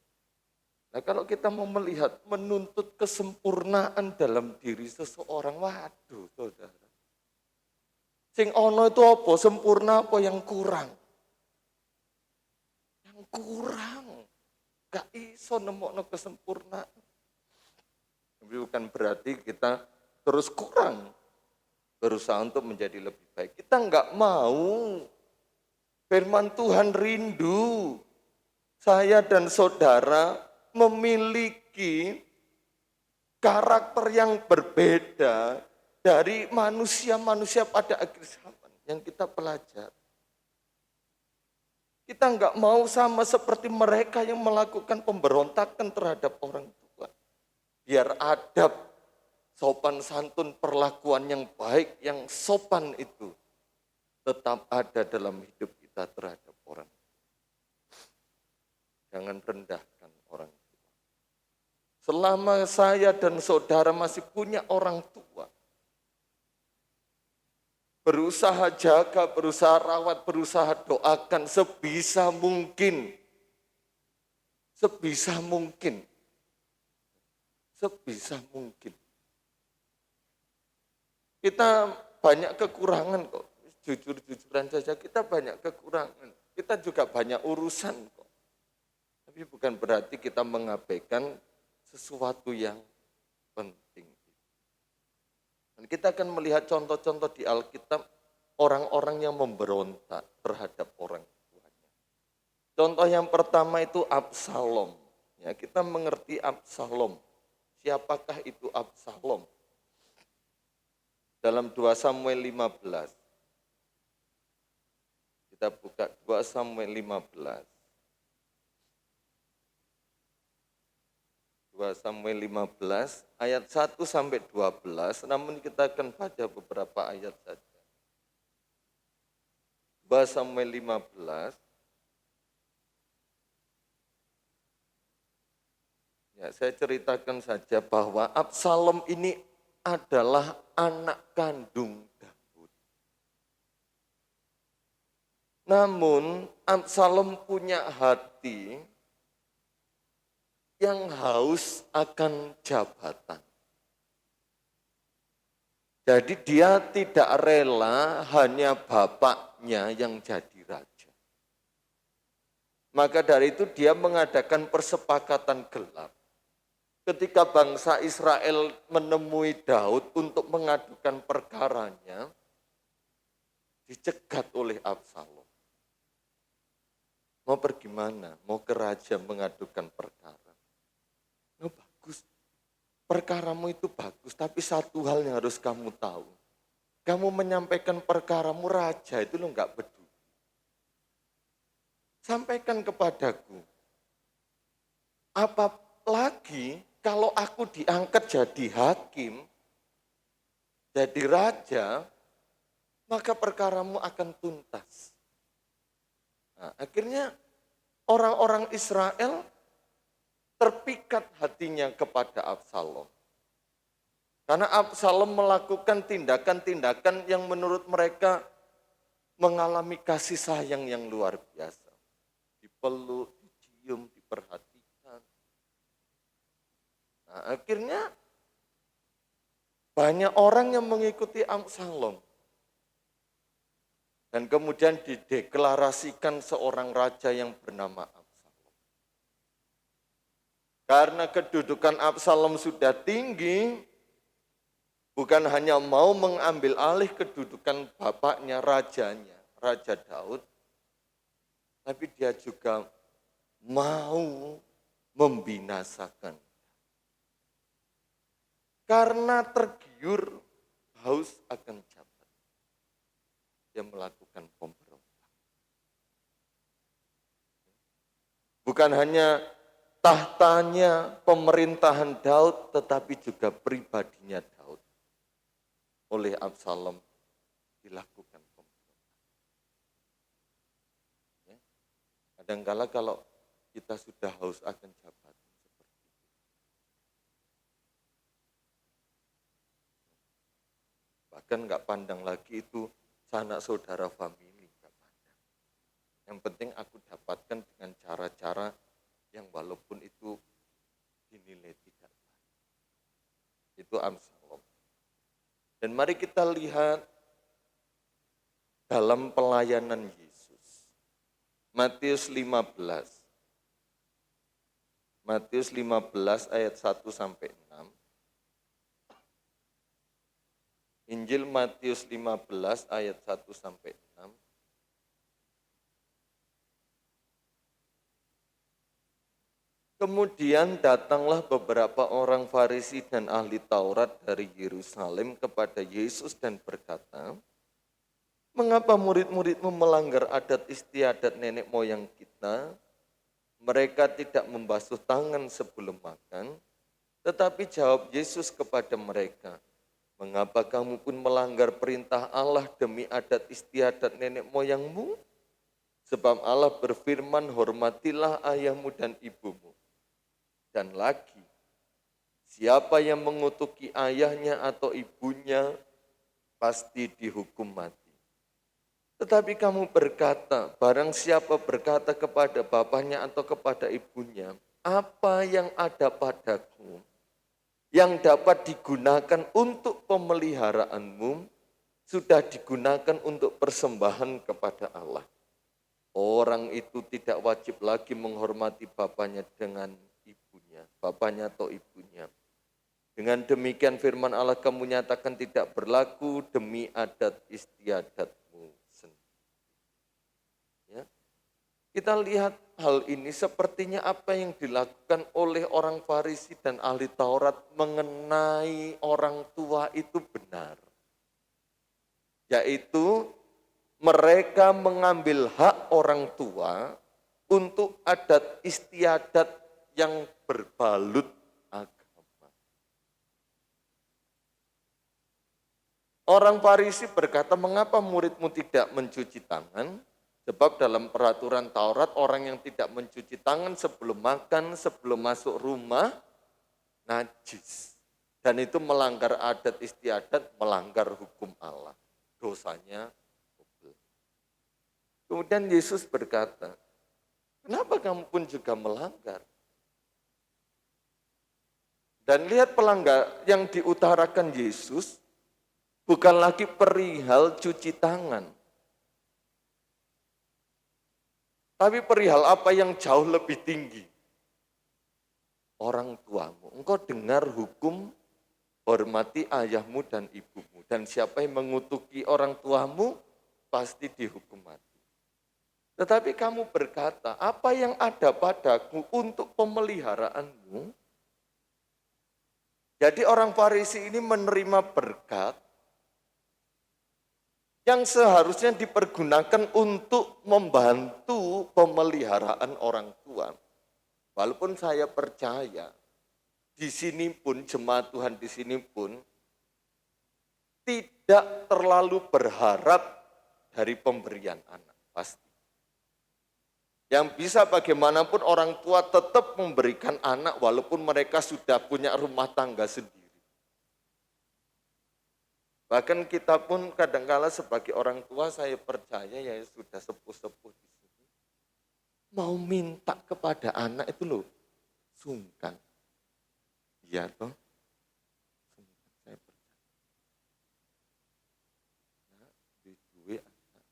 Nah kalau kita mau melihat, menuntut kesempurnaan dalam diri seseorang, waduh saudara. Sing ono itu apa? Sempurna apa yang kurang? Yang kurang. Gak iso nemokno kesempurnaan. Tapi bukan berarti kita terus kurang. Berusaha untuk menjadi lebih baik. Kita enggak mau. Firman Tuhan rindu. Saya dan saudara memiliki karakter yang berbeda dari manusia-manusia pada akhir zaman yang kita pelajari. Kita enggak mau sama seperti mereka yang melakukan pemberontakan terhadap orang tua. Biar adab, sopan santun, perlakuan yang baik, yang sopan itu tetap ada dalam hidup kita terhadap orang tua. Jangan rendahkan orang tua. Selama saya dan saudara masih punya orang tua, berusaha jaga, berusaha rawat, berusaha doakan sebisa mungkin. Sebisa mungkin. Sebisa mungkin. Kita banyak kekurangan kok. Jujur-jujuran saja kita banyak kekurangan. Kita juga banyak urusan kok. Tapi bukan berarti kita mengabaikan sesuatu yang penting. Dan kita akan melihat contoh-contoh di Alkitab orang-orang yang memberontak terhadap orang tuanya. Contoh yang pertama itu Absalom. Ya, kita mengerti Absalom. Siapakah itu Absalom? Dalam 2 Samuel 15. Kita buka 2 Samuel 15. 2 Samuel 15 ayat 1 sampai 12, namun kita akan baca beberapa ayat saja. 2 Samuel 15. Ya, saya ceritakan saja bahwa Absalom ini adalah anak kandung Daud. Namun Absalom punya hati yang haus akan jabatan. Jadi dia tidak rela hanya bapaknya yang jadi raja. Maka dari itu dia mengadakan persepakatan gelap. Ketika bangsa Israel menemui Daud untuk mengadukan perkaranya, dicegat oleh Absalom. Mau pergi mana? Mau ke raja mengadukan perkara. Oh, bagus, perkaramu itu bagus, tapi satu hal yang harus kamu tahu. Kamu menyampaikan perkaramu raja itu lo enggak peduli. Sampaikan kepadaku. Apalagi kalau aku diangkat jadi hakim, jadi raja, maka perkaramu akan tuntas. Nah, akhirnya orang-orang Israel terpikat hatinya kepada Absalom. Karena Absalom melakukan tindakan-tindakan yang menurut mereka mengalami kasih sayang yang luar biasa. Dipeluk, dicium, diperhatikan. Nah, akhirnya banyak orang yang mengikuti Absalom. Dan kemudian dideklarasikan seorang raja yang bernama Absalom. Karena kedudukan Absalom sudah tinggi, bukan hanya mau mengambil alih kedudukan bapaknya, rajanya, Raja Daud, tapi dia juga mau membinasakan. Karena tergiur haus akan jabatan, dia melakukan pemberontak. Bukan hanya tahtanya, pemerintahan Daud, tetapi juga pribadinya Daud. Oleh Absalom dilakukan pemberontak. Ya. Kadangkala kalau kita sudah haus akan jabatan seperti itu. Bahkan nggak pandang lagi itu sanak saudara famili, nggak pandang. Yang penting aku dapatkan dengan cara-cara yang walaupun itu dinilai tidak baik. Itu Absalom. Dan mari kita lihat dalam pelayanan Yesus. Matius 15. Matius 15 ayat 1 sampai 6. Injil Matius 15 ayat 1 sampai 6. Kemudian datanglah beberapa orang Farisi dan ahli Taurat dari Yerusalem kepada Yesus dan berkata, "Mengapa murid-muridmu melanggar adat istiadat nenek moyang kita? Mereka tidak membasuh tangan sebelum makan." Tetapi jawab Yesus kepada mereka, "Mengapa kamu pun melanggar perintah Allah demi adat istiadat nenek moyangmu? Sebab Allah berfirman, hormatilah ayahmu dan ibumu. Dan lagi, siapa yang mengutuki ayahnya atau ibunya pasti dihukum mati. Tetapi kamu berkata, barang siapa berkata kepada bapaknya atau kepada ibunya, apa yang ada padaku, yang dapat digunakan untuk pemeliharaanmu, sudah digunakan untuk persembahan kepada Allah. Orang itu tidak wajib lagi menghormati bapaknya dengan ibunya, bapaknya atau ibunya. Dengan demikian firman Allah kamu nyatakan tidak berlaku demi adat istiadatmu sendiri. Ya. Kita lihat hal ini sepertinya apa yang dilakukan oleh orang Farisi dan ahli Taurat mengenai orang tua itu benar. Yaitu mereka mengambil hak orang tua untuk adat istiadat yang berbalut agama. Orang Farisi berkata, "Mengapa muridmu tidak mencuci tangan?" Sebab dalam peraturan Taurat, orang yang tidak mencuci tangan sebelum makan, sebelum masuk rumah, najis. Dan itu melanggar adat istiadat, melanggar hukum Allah. Dosanya double. Kemudian Yesus berkata, "Kenapa kamu pun juga melanggar?" Dan lihat pelanggar yang diutarakan Yesus bukan lagi perihal cuci tangan. Tapi perihal apa yang jauh lebih tinggi. Orang tuamu. Engkau dengar hukum hormati ayahmu dan ibumu. Dan siapa yang mengutuki orang tuamu pasti dihukum mati. Tetapi kamu berkata, apa yang ada padaku untuk pemeliharaanmu? Jadi orang Farisi ini menerima berkat yang seharusnya dipergunakan untuk membantu pemeliharaan orang tua. Walaupun saya percaya di sini pun jemaat Tuhan di sini pun tidak terlalu berharap dari pemberian anak, pasti. Yang bisa bagaimanapun orang tua tetap memberikan anak walaupun mereka sudah punya rumah tangga sendiri. Bahkan kita pun kadangkala sebagai orang tua saya percaya ya sudah sepuh-sepuh di sini. Mau minta kepada anak itu loh, sungkan. Iya toh? Sungkan, saya percaya. Nah, duit anak.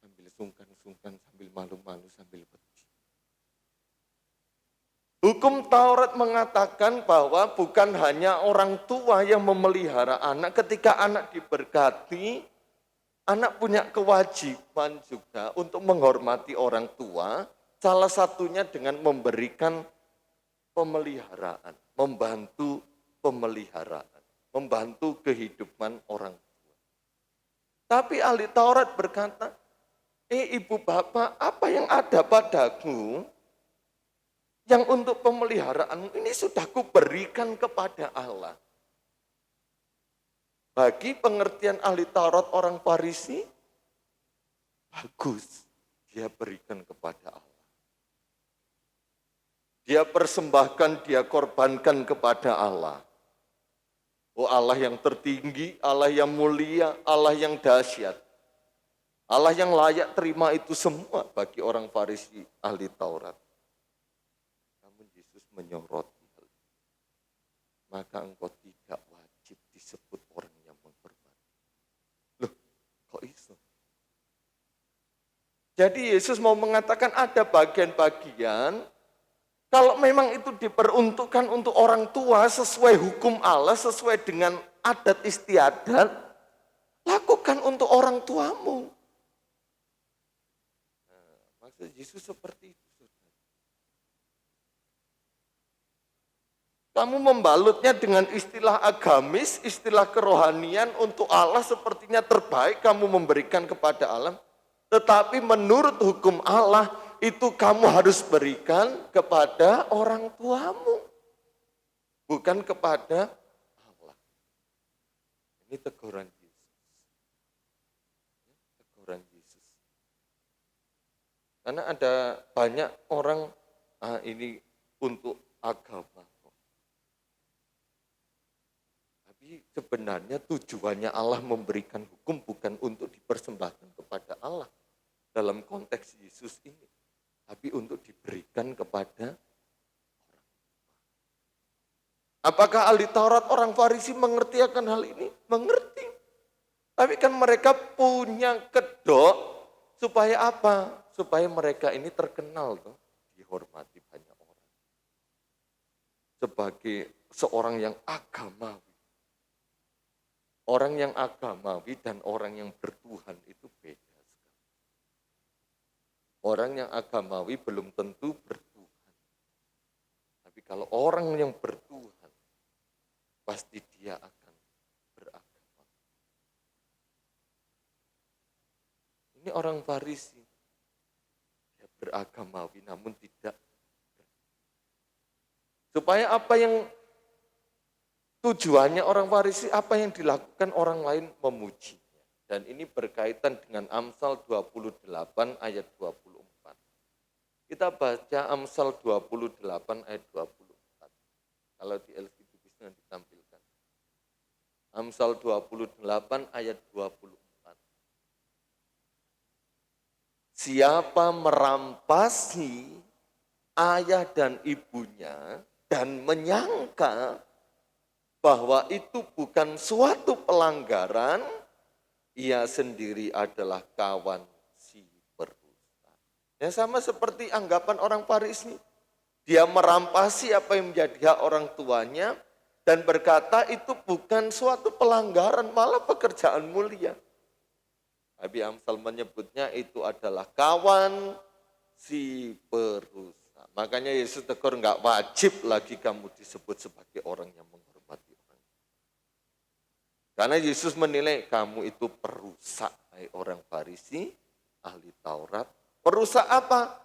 Sambil sungkan-sungkan, sambil malu-malu, sambil pedih. Hukum Taurat mengatakan bahwa bukan hanya orang tua yang memelihara anak, ketika anak diberkati, anak punya kewajiban juga untuk menghormati orang tua, salah satunya dengan memberikan pemeliharaan, membantu pemeliharaan, membantu kehidupan orang tua. Tapi ahli Taurat berkata, ibu bapak, apa yang ada padaku yang untuk pemeliharaan ini sudah kuberikan kepada Allah. Bagi pengertian ahli Taurat orang Farisi, bagus, dia berikan kepada Allah. Dia persembahkan, dia korbankan kepada Allah. Oh Allah yang tertinggi, Allah yang mulia, Allah yang dahsyat. Allah yang layak terima itu semua bagi orang Farisi ahli Taurat. Namun Yesus menyoroti hal itu. Maka engkau tidak wajib disebut orang yang menghormati. Loh, kok iso? Jadi Yesus mau mengatakan ada bagian-bagian, kalau memang itu diperuntukkan untuk orang tua sesuai hukum Allah, sesuai dengan adat istiadat, lakukan untuk orang tuamu. Nah, maksud Yesus seperti itu. Kamu membalutnya dengan istilah agamis, istilah kerohanian untuk Allah sepertinya terbaik kamu memberikan kepada Allah. Tetapi menurut hukum Allah itu kamu harus berikan kepada orang tuamu. Bukan kepada Allah. Ini teguran Yesus. Teguran Yesus. Karena ada banyak orang, ini untuk agama. Sebenarnya tujuannya Allah memberikan hukum bukan untuk dipersembahkan kepada Allah dalam konteks Yesus ini, tapi untuk diberikan kepada orang. Apakah ahli Taurat orang Farisi mengerti akan hal ini? Mengerti. Tapi kan mereka punya kedok supaya apa? Supaya mereka ini terkenal tuh, dihormati banyak orang. Sebagai seorang yang agamawi. Orang yang agamawi dan orang yang bertuhan itu beda sekali. Orang yang agamawi belum tentu bertuhan. Tapi kalau orang yang bertuhan, pasti dia akan beragama. Ini orang Farisi. Dia beragamawi namun tidak bertuhan. Supaya apa yang tujuannya orang Farisi, apa yang dilakukan orang lain memujinya. Dan ini berkaitan dengan Amsal 28 ayat 24. Kita baca Amsal 28 ayat 24. Kalau di LKB bisa ditampilkan. Amsal 28 ayat 24. Siapa merampasi ayah dan ibunya dan menyangka bahwa itu bukan suatu pelanggaran, ia sendiri adalah kawan si perusak. Ya sama seperti anggapan orang Farisi. Dia merampasi apa yang menjadi hak orang tuanya dan berkata itu bukan suatu pelanggaran, malah pekerjaan mulia. Nabi Amsal menyebutnya itu adalah kawan si perusak. Makanya Yesus tegur, enggak wajib lagi kamu disebut sebagai orang yang menghormati orang. Karena Yesus menilai kamu itu perusak, hai orang Farisi, ahli Taurat. Perusak apa?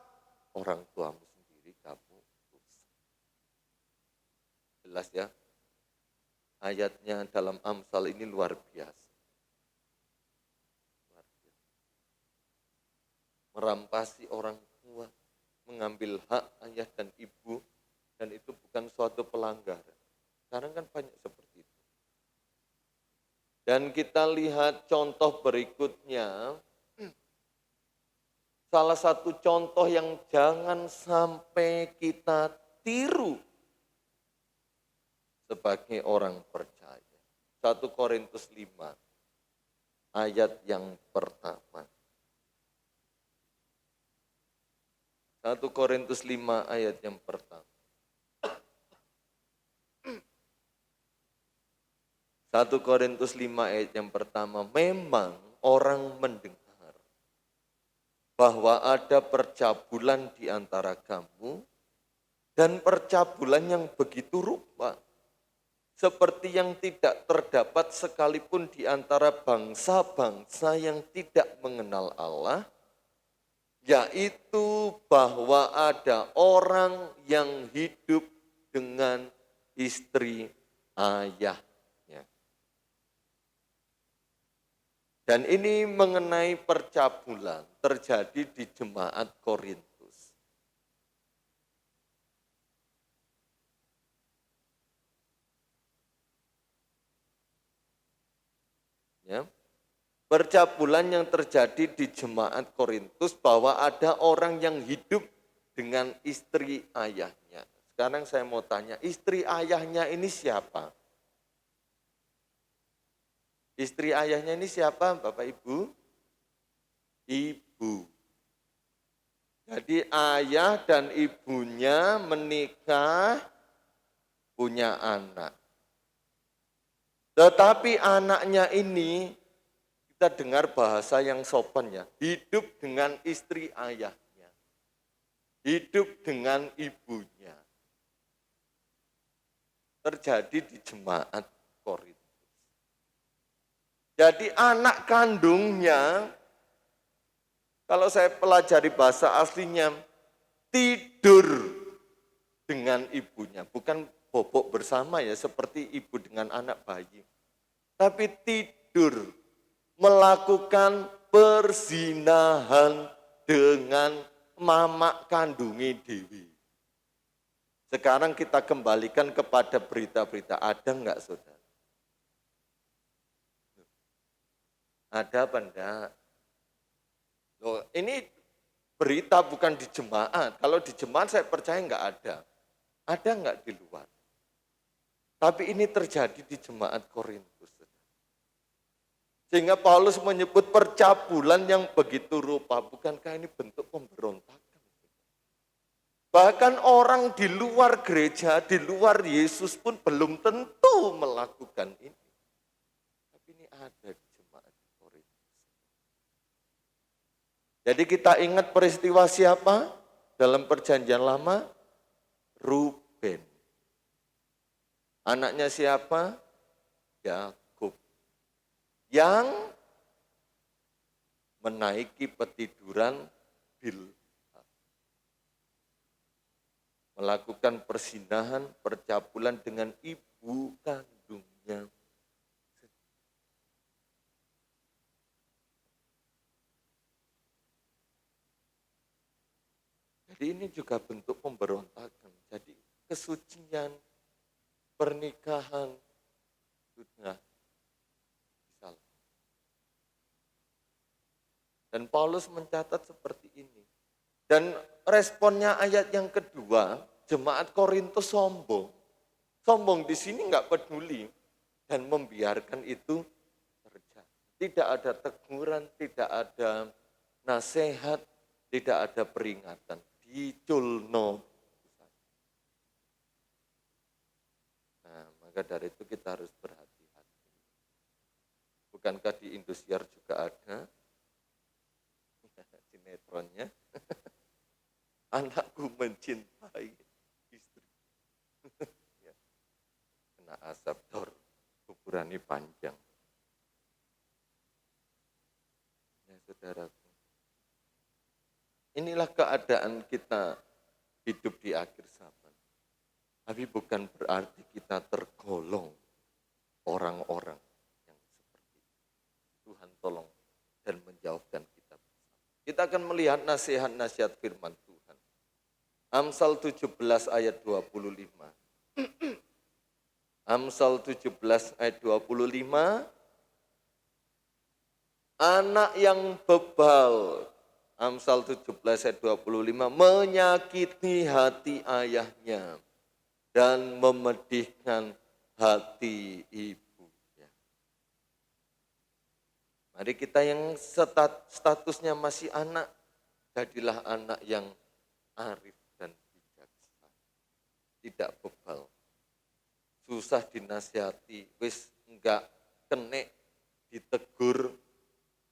Orang tuamu sendiri kamu rusak. Jelas ya? Ayatnya dalam Amsal ini luar biasa. Merampasi orang tua, mengambil hak ayah dan ibu, dan itu bukan suatu pelanggaran. Sekarang kan banyak seperti itu. Dan kita lihat contoh berikutnya, salah satu contoh yang jangan sampai kita tiru sebagai orang percaya. 1 Korintus 5, ayat yang pertama. 1 Korintus 5 ayat yang pertama. 1 Korintus 5 ayat yang pertama, memang orang mendengar bahwa ada percabulan di antara kamu dan percabulan yang begitu rupa, seperti yang tidak terdapat sekalipun di antara bangsa-bangsa yang tidak mengenal Allah, yaitu bahwa ada orang yang hidup dengan istri ayahnya. Dan ini mengenai percabulan terjadi di jemaat Korintus. Ya. Percabulan yang terjadi di jemaat Korintus bahwa ada orang yang hidup dengan istri ayahnya. Sekarang saya mau tanya, istri ayahnya ini siapa? Istri ayahnya ini siapa, Bapak Ibu? Ibu. Jadi ayah dan ibunya menikah, punya anak. Tetapi anaknya ini, kita dengar bahasa yang sopan ya, hidup dengan istri ayahnya. Hidup dengan ibunya. Terjadi di jemaat Korintus. Jadi anak kandungnya, kalau saya pelajari bahasa aslinya, tidur dengan ibunya. Bukan bobok bersama ya, seperti ibu dengan anak bayi. Tapi tidur, melakukan perzinahan dengan mamak kandungi dewi. Sekarang kita kembalikan kepada berita-berita, ada enggak saudara? Ada apa enggak? Loh, ini berita bukan di jemaat. Kalau di jemaat saya percaya enggak ada. Ada enggak di luar? Tapi ini terjadi di jemaat Korintus. Sehingga Paulus menyebut percabulan yang begitu rupa. Bukankah ini bentuk pemberontakan? Bahkan orang di luar gereja, di luar Yesus pun belum tentu melakukan ini. Tapi ini ada di jemaat Korintus. Jadi kita ingat peristiwa siapa dalam perjanjian lama? Ruben. Anaknya siapa? Yakub. Yang menaiki petiduran Bilha. Melakukan persinahan, percabulan dengan ibu kandungnya. Jadi ini juga bentuk pemberontakan. Jadi kesucian, pernikahan, sudah disalah. Dan Paulus mencatat seperti ini. Dan responnya ayat yang kedua, jemaat Korintus sombong. Sombong di sini enggak peduli dan membiarkan itu terjadi. Tidak ada teguran, tidak ada nasihat, tidak ada peringatan. Diculno. Nah, maka dari itu kita harus berhati-hati. Bukankah di Indosiar juga ada sinetronnya? Anakku mencintai istri. Ya. Kena asap dor, kuburannya panjang. Ya saudaraku. Inilah keadaan kita hidup di akhir zaman. Tapi bukan berarti kita tergolong orang-orang yang seperti itu. Tuhan tolong dan menjauhkan kita. Kita akan melihat nasihat-nasihat firman Tuhan. Amsal 17 ayat 25. Amsal 17 ayat 25. Anak yang bebal, Amsal 17 ayat 25, menyakiti hati ayahnya dan memedihkan hati ibunya. Mari kita yang statusnya masih anak, jadilah anak yang arif dan bijaksana. Tidak bebal. Susah dinasihati, wis enggak kene ditegur,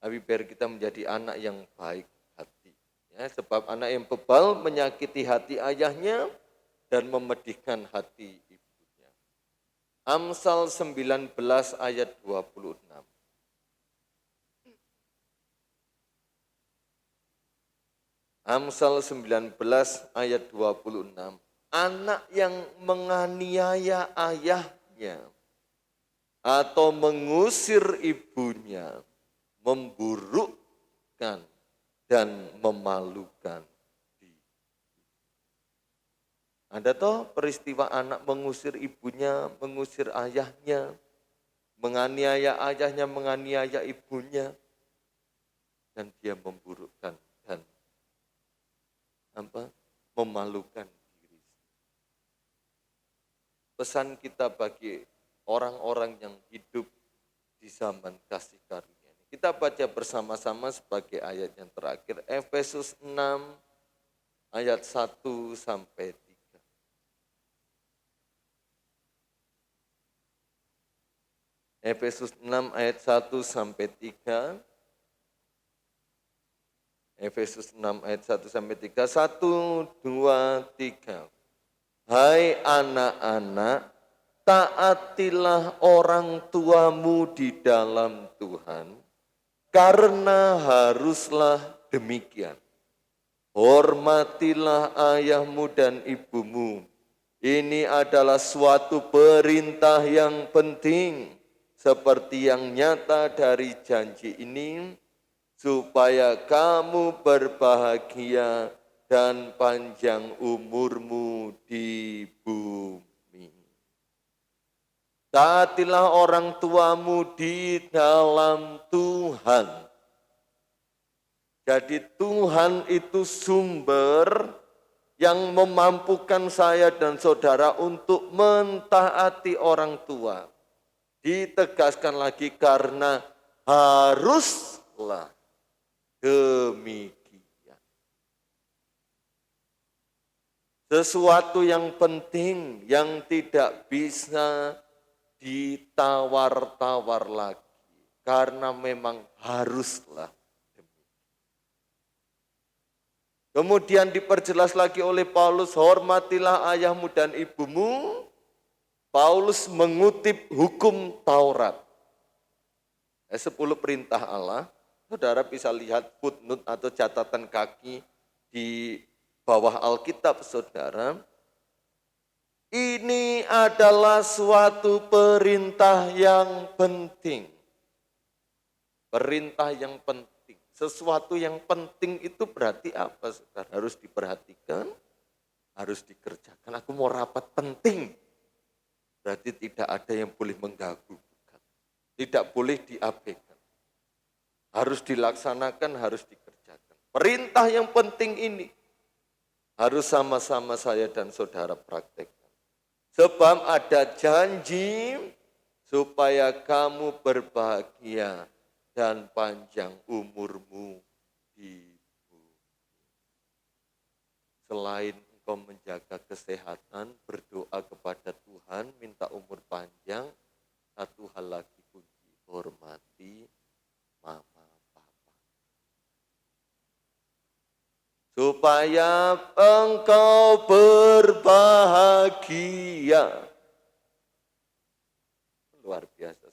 tapi biar kita menjadi anak yang baik hati. Ya, sebab anak yang bebal menyakiti hati ayahnya dan memedihkan hati ibunya. Amsal 19 ayat 26. Amsal 19 ayat 26. Anak yang menganiaya ayahnya atau mengusir ibunya memburukkan dan memalukan diri. Ada toh peristiwa anak mengusir ibunya, mengusir ayahnya, menganiaya ayahnya, menganiaya ibunya, dan dia memburukkan dan memalukan diri. Pesan kita bagi orang-orang yang hidup di zaman kasih karunia. Kita baca bersama-sama sebagai ayat yang terakhir, Efesus 6 ayat 1 sampai 3. Efesus 6 ayat 1 sampai 3. Efesus 6 ayat 1 sampai 3. 1, 2, 3. Hai anak-anak, taatilah orang tuamu di dalam Tuhan, karena haruslah demikian. Hormatilah ayahmu dan ibumu. Ini adalah suatu perintah yang penting, seperti yang nyata dari janji ini, supaya kamu berbahagia dan panjang umurmu di bumi. Taatilah orang tuamu di dalam Tuhan. Jadi Tuhan itu sumber yang memampukan saya dan saudara untuk mentaati orang tua. Ditegaskan lagi karena haruslah demikian. Sesuatu yang penting yang tidak bisa ditawar-tawar lagi. Karena memang haruslah demikian. Kemudian diperjelas lagi oleh Paulus, hormatilah ayahmu dan ibumu. Paulus mengutip hukum Taurat. 10 perintah Allah. Saudara bisa lihat footnote atau catatan kaki di bawah Alkitab, saudara. Ini adalah suatu perintah yang penting. Perintah yang penting. Sesuatu yang penting itu berarti apa, saudara? Harus diperhatikan, harus dikerjakan. Aku mau rapat penting. Berarti tidak ada yang boleh mengganggu. Tidak boleh diabaikan. Harus dilaksanakan, harus dikerjakan. Perintah yang penting ini harus sama-sama saya dan saudara praktekkan. Sebab ada janji supaya kamu berbahagia dan panjang umurmu di bumi. Selain engkau menjaga kesehatan, berdoa kepada Tuhan, minta umur panjang, satu hal lagi kunci, hormati mama. Supaya engkau berbahagia. Luar biasa.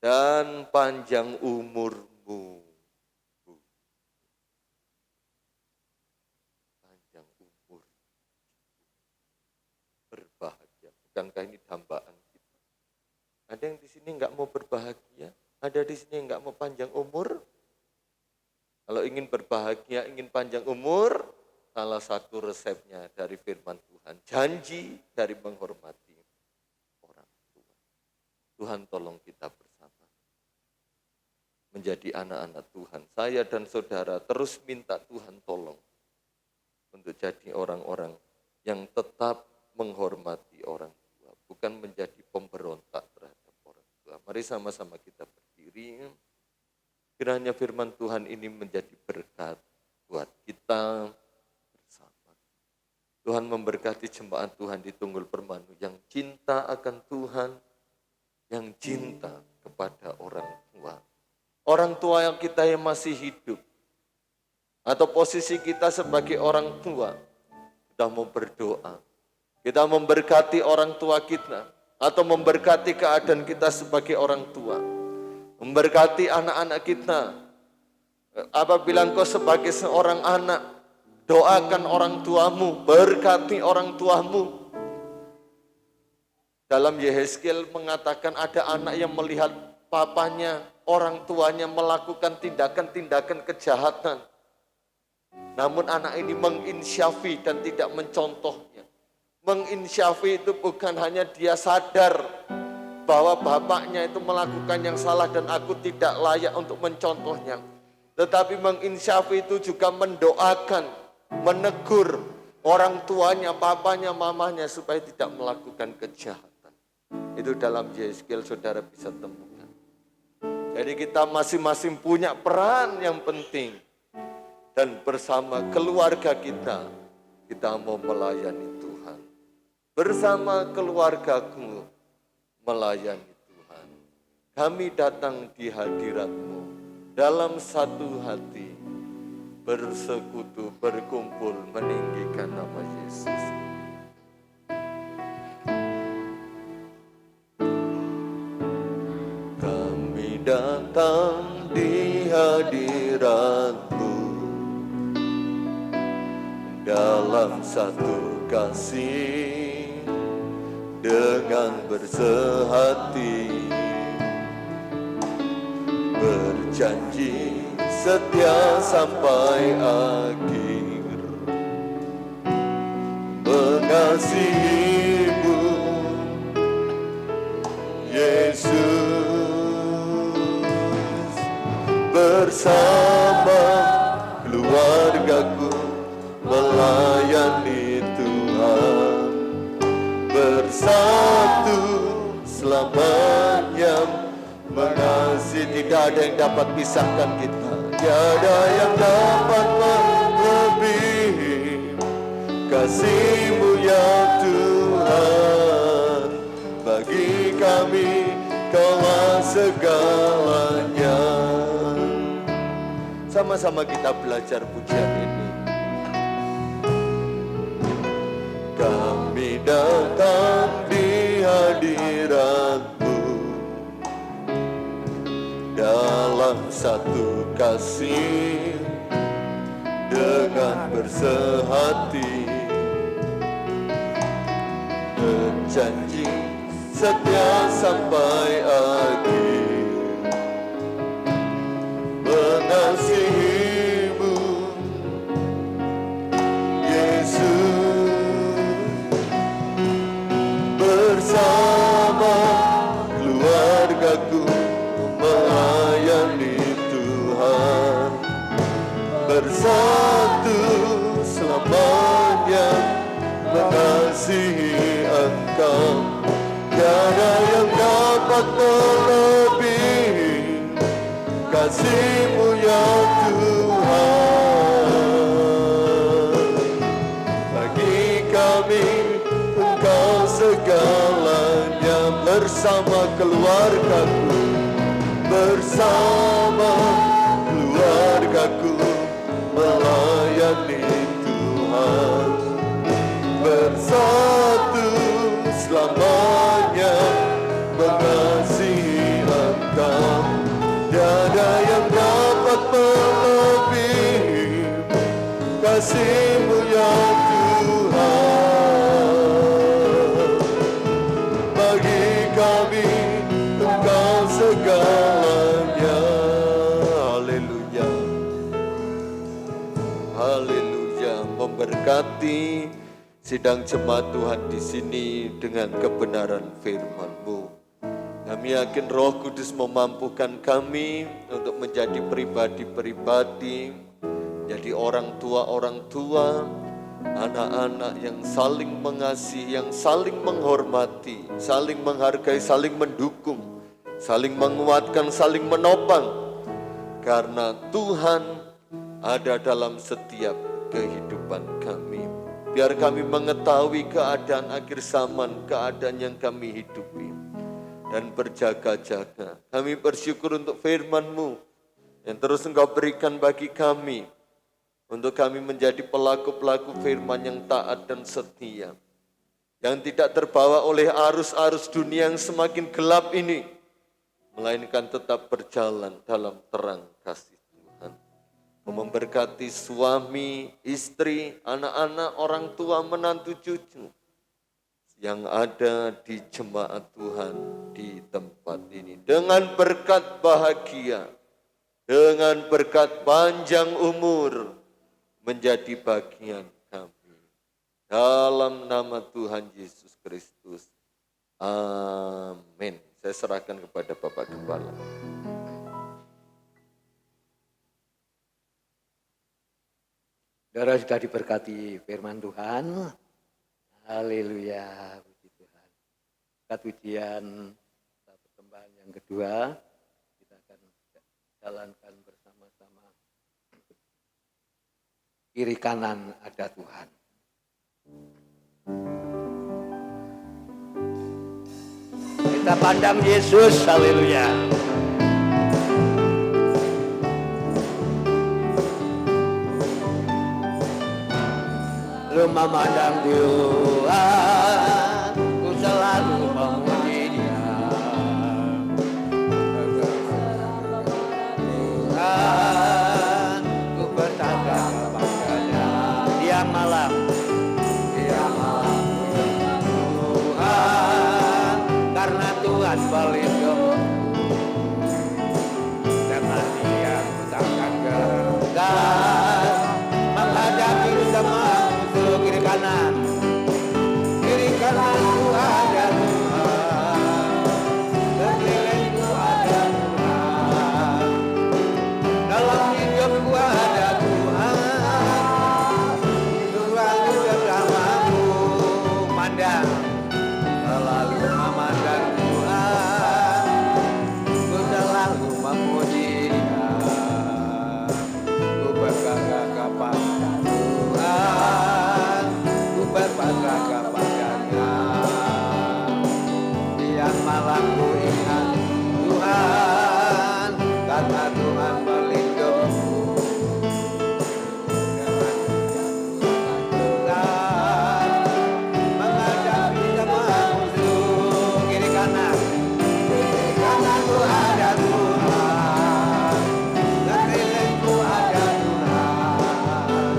Dan panjang umurmu. Panjang umur. Berbahagia. Bukankah ini dambaan kita? Ada yang di sini enggak mau berbahagia? Ada di sini yang enggak mau panjang umur? Kalau ingin berbahagia, ingin panjang umur, salah satu resepnya dari firman Tuhan. Janji dari menghormati orang tua. Tuhan tolong kita bersama. Menjadi anak-anak Tuhan. Saya dan saudara terus minta Tuhan tolong. Untuk jadi orang-orang yang tetap menghormati orang tua. Bukan menjadi pemberontak terhadap orang tua. Mari sama-sama kita berdiri. Kiranya firman Tuhan ini menjadi berkat buat kita bersama. Tuhan memberkati jemaat Tuhan di Tunggul Permanu yang cinta akan Tuhan, yang cinta kepada orang tua. Orang tua yang kita yang masih hidup, atau posisi kita sebagai orang tua, kita mau berdoa, kita memberkati orang tua kita, atau memberkati keadaan kita sebagai orang tua, memberkati anak-anak kita. Apabila engkau sebagai seorang anak, doakan orang tuamu, berkati orang tuamu. Dalam Yehezkiel mengatakan ada anak yang melihat papanya, orang tuanya melakukan tindakan-tindakan kejahatan. Namun anak ini menginsyafi dan tidak mencontohnya. Menginsyafi itu bukan hanya dia sadar bahwa bapaknya itu melakukan yang salah dan aku tidak layak untuk mencontohnya. Tetapi menginsyafi itu juga mendoakan, menegur orang tuanya, papanya, mamanya supaya tidak melakukan kejahatan. Itu dalam Yehezkiel saudara bisa temukan. Jadi kita masing-masing punya peran yang penting. Dan bersama keluarga kita mau melayani Tuhan. Bersama keluargaku melayani Tuhan. Kami datang di hadirat-Mu dalam satu hati, bersekutu, berkumpul, meninggikan nama Yesus. Kami datang di hadirat-Mu dalam satu kasih, dengan bersehati, berjanji setia sampai akhir, mengasihi-Mu Yesus, bersama keluargaku melayani Tuhan, bersatu selamanya mengasihi. Tidak ada yang dapat pisahkan kita, tiada yang dapat melebihi kasih-Mu ya Tuhan. Bagi kami Kaulah segalanya. Sama-sama kita belajar pujian ini. Kami datang di hadirat-Mu dalam satu kasih, dengan bersehati, berjanji setia sampai akhir, mengasihi-Mu Yesus, bersama keluargaku melayani Tuhan, bersatu selamanya mengasihi Engkau. Tiada yang dapat melebihi kasih-Mu ya Tuhan. Bagi kami Engkau segalanya, bersama keluargaku, bersama keluargaku melayani Tuhan, bersatu selamanya mengasihi Engkau. Tiada yang dapat melebihi kasih-Mu ya Tuhan. Bagi kami Engkau segalanya. Haleluya, haleluya. Memberkati sidang jemaat Tuhan di sini dengan kebenaran firman-Mu. Kami yakin Roh Kudus memampukan kami untuk menjadi pribadi-pribadi, jadi orang tua, anak-anak yang saling mengasihi, yang saling menghormati, saling menghargai, saling mendukung, saling menguatkan, saling menopang. Karena Tuhan ada dalam setiap kehidupan kami. Biar kami mengetahui keadaan akhir zaman, keadaan yang kami hidupi. dan berjaga-jaga. Kami bersyukur untuk firman-Mu yang terus Engkau berikan bagi kami, untuk kami menjadi pelaku-pelaku firman yang taat dan setia, yang tidak terbawa oleh arus-arus dunia yang semakin gelap ini, melainkan tetap berjalan dalam terang kasih Tuhan. Memberkati suami, istri, anak-anak, orang tua, menantu, cucu yang ada di jemaat Tuhan di tempat ini. Dengan berkat bahagia, dengan berkat panjang umur, menjadi bagian kami. Dalam nama Tuhan Yesus Kristus. Amin. Saya serahkan kepada Bapak Gembala. Saudara sudah diberkati firman Tuhan. Haleluya, puji Tuhan. Kita ujian persembahan yang kedua, kita akan jalankan bersama-sama. Kiri kanan ada Tuhan. Kita pandang Yesus, haleluya. Lu memandang Tuhan, ku selalu memuji Dia. Tuhan, ku bertanda kepadanya. Siang malam, Tuhan, karena Tuhan pelindung. Dengan Dia ku takkan gentar menghadapi semua kiri kanan ku ada Tuhan, sekelilingku ada Tuhan, dalam hidupku ada Tuhan, selalu bersamaku, mandang, selalu memandang Tuhan, ku selalu memuji Dia, ku bergagah kepada Tuhan, berpasrah kepadanya. Siang malam ku ingat Tuhan, karena Tuhan melindungiku. Tuhan menghadapi semua musuh. Kiri kanan ku ada Tuhan, sekelilingku ada Tuhan,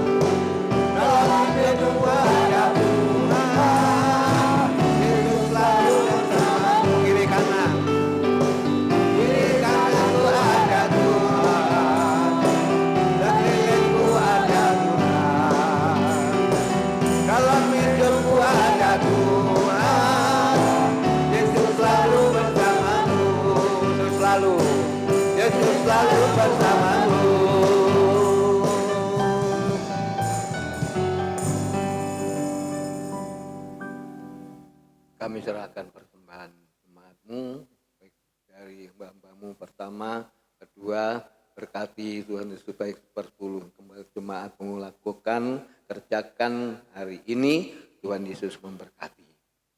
dalam hidupku ada Tuhan, Yesus selalu bersamaku. Kiri kanan ku ada Tuhan, sekelilingku ada Tuhan, dalam hidupku ada Tuhan, Yesus selalu bersamaku. Yesus selalu bersamaku. Kami serahkan persembahan jemaatmu, baik dari hamba-hambamu pertama, kedua, berkati Tuhan Yesus baik sepersepuluh kembali jemaatmu lakukan, kerjakan hari ini, Tuhan Yesus memberkati.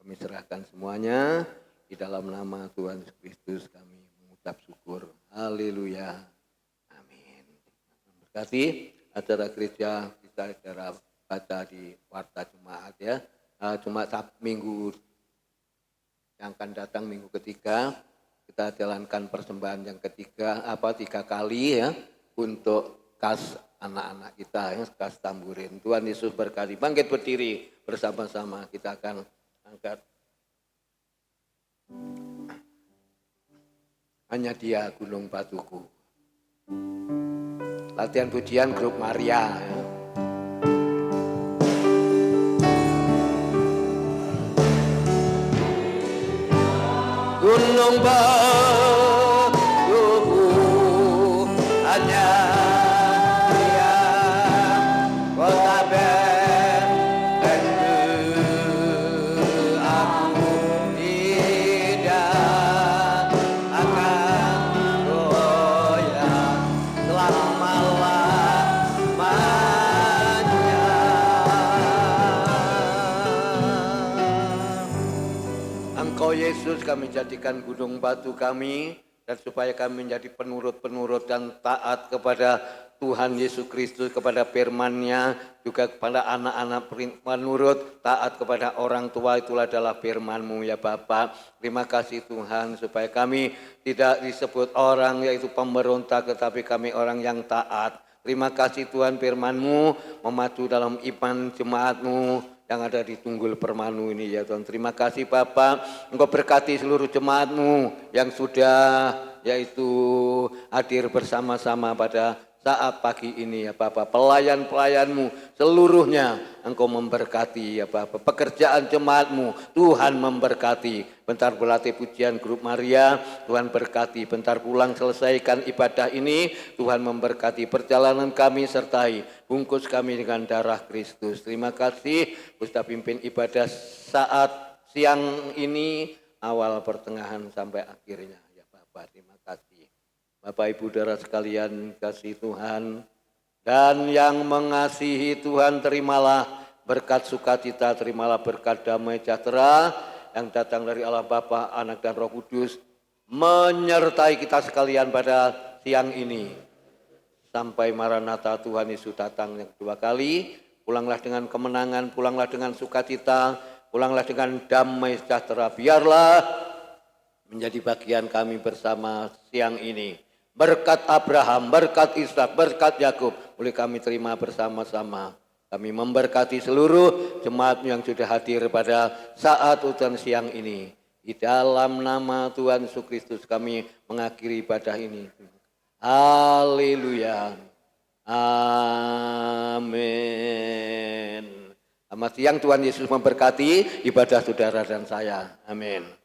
Kami serahkan semuanya, di dalam nama Tuhan Yesus Kristus kami mengucap syukur. Haleluya. Amin. Berkati acara gereja kita acara baca di warta jemaat ya. Cuma minggu yang akan datang minggu ketiga kita jalankan persembahan yang ketiga 3 kali ya untuk kas anak-anak kita ya, kas tamburin. Tuhan Yesus berkati. Bangkit berdiri bersama-sama kita akan angkat. Hanya Dia gunung batuku. Latihan pujian grup Maria ya. Gunung batuku hanya Dia, kota Bethlehem aku tidak akan goyah selama-lamanya. Engkau Yesus kami jadikan gunung batu kami, dan supaya kami menjadi penurut-penurut dan taat kepada Tuhan Yesus Kristus, kepada firman-Nya, juga kepada anak-anak penurut, taat kepada orang tua, itulah adalah firman-Mu ya Bapa. Terima kasih Tuhan, supaya kami tidak disebut orang yaitu pemberontak, tetapi kami orang yang taat. Terima kasih Tuhan, firman-Mu memadu dalam iman jemaat-Mu yang ada di Tunggul Permanu ini ya Tuhan. Terima kasih Bapak, Engkau berkati seluruh jemaat-Mu yang sudah yaitu hadir bersama-sama pada saat pagi ini ya Bapak. Pelayan-pelayan-Mu seluruhnya Engkau memberkati ya Bapak. Pekerjaan jemaat-Mu Tuhan memberkati. Bentar berlatih pujian grup Maria, Tuhan berkati. Bentar pulang selesaikan ibadah ini, Tuhan memberkati. Perjalanan kami sertai, bungkus kami dengan darah Kristus. Terima kasih, Ustaz pimpin ibadah saat siang ini, awal pertengahan sampai akhirnya ya Bapak. Terima kasih. Bapak Ibu Saudara sekalian kasih Tuhan, dan yang mengasihi Tuhan terimalah berkat sukacita, terimalah berkat damai sejahtera yang datang dari Allah Bapa, Anak dan Roh Kudus menyertai kita sekalian pada siang ini. Sampai Maranatha Tuhan Yesus datang yang kedua kali, pulanglah dengan kemenangan, pulanglah dengan sukacita, pulanglah dengan damai sejahtera. Biarlah menjadi bagian kami bersama siang ini. Berkat Abraham, berkat Ishak, berkat Yakub, boleh kami terima bersama-sama. Kami memberkati seluruh jemaat yang sudah hadir pada saat ujian siang ini. Di dalam nama Tuhan Yesus Kristus kami mengakhiri ibadah ini. Haleluya. Amin. Selamat siang, Tuhan Yesus memberkati ibadah saudara dan saya. Amin.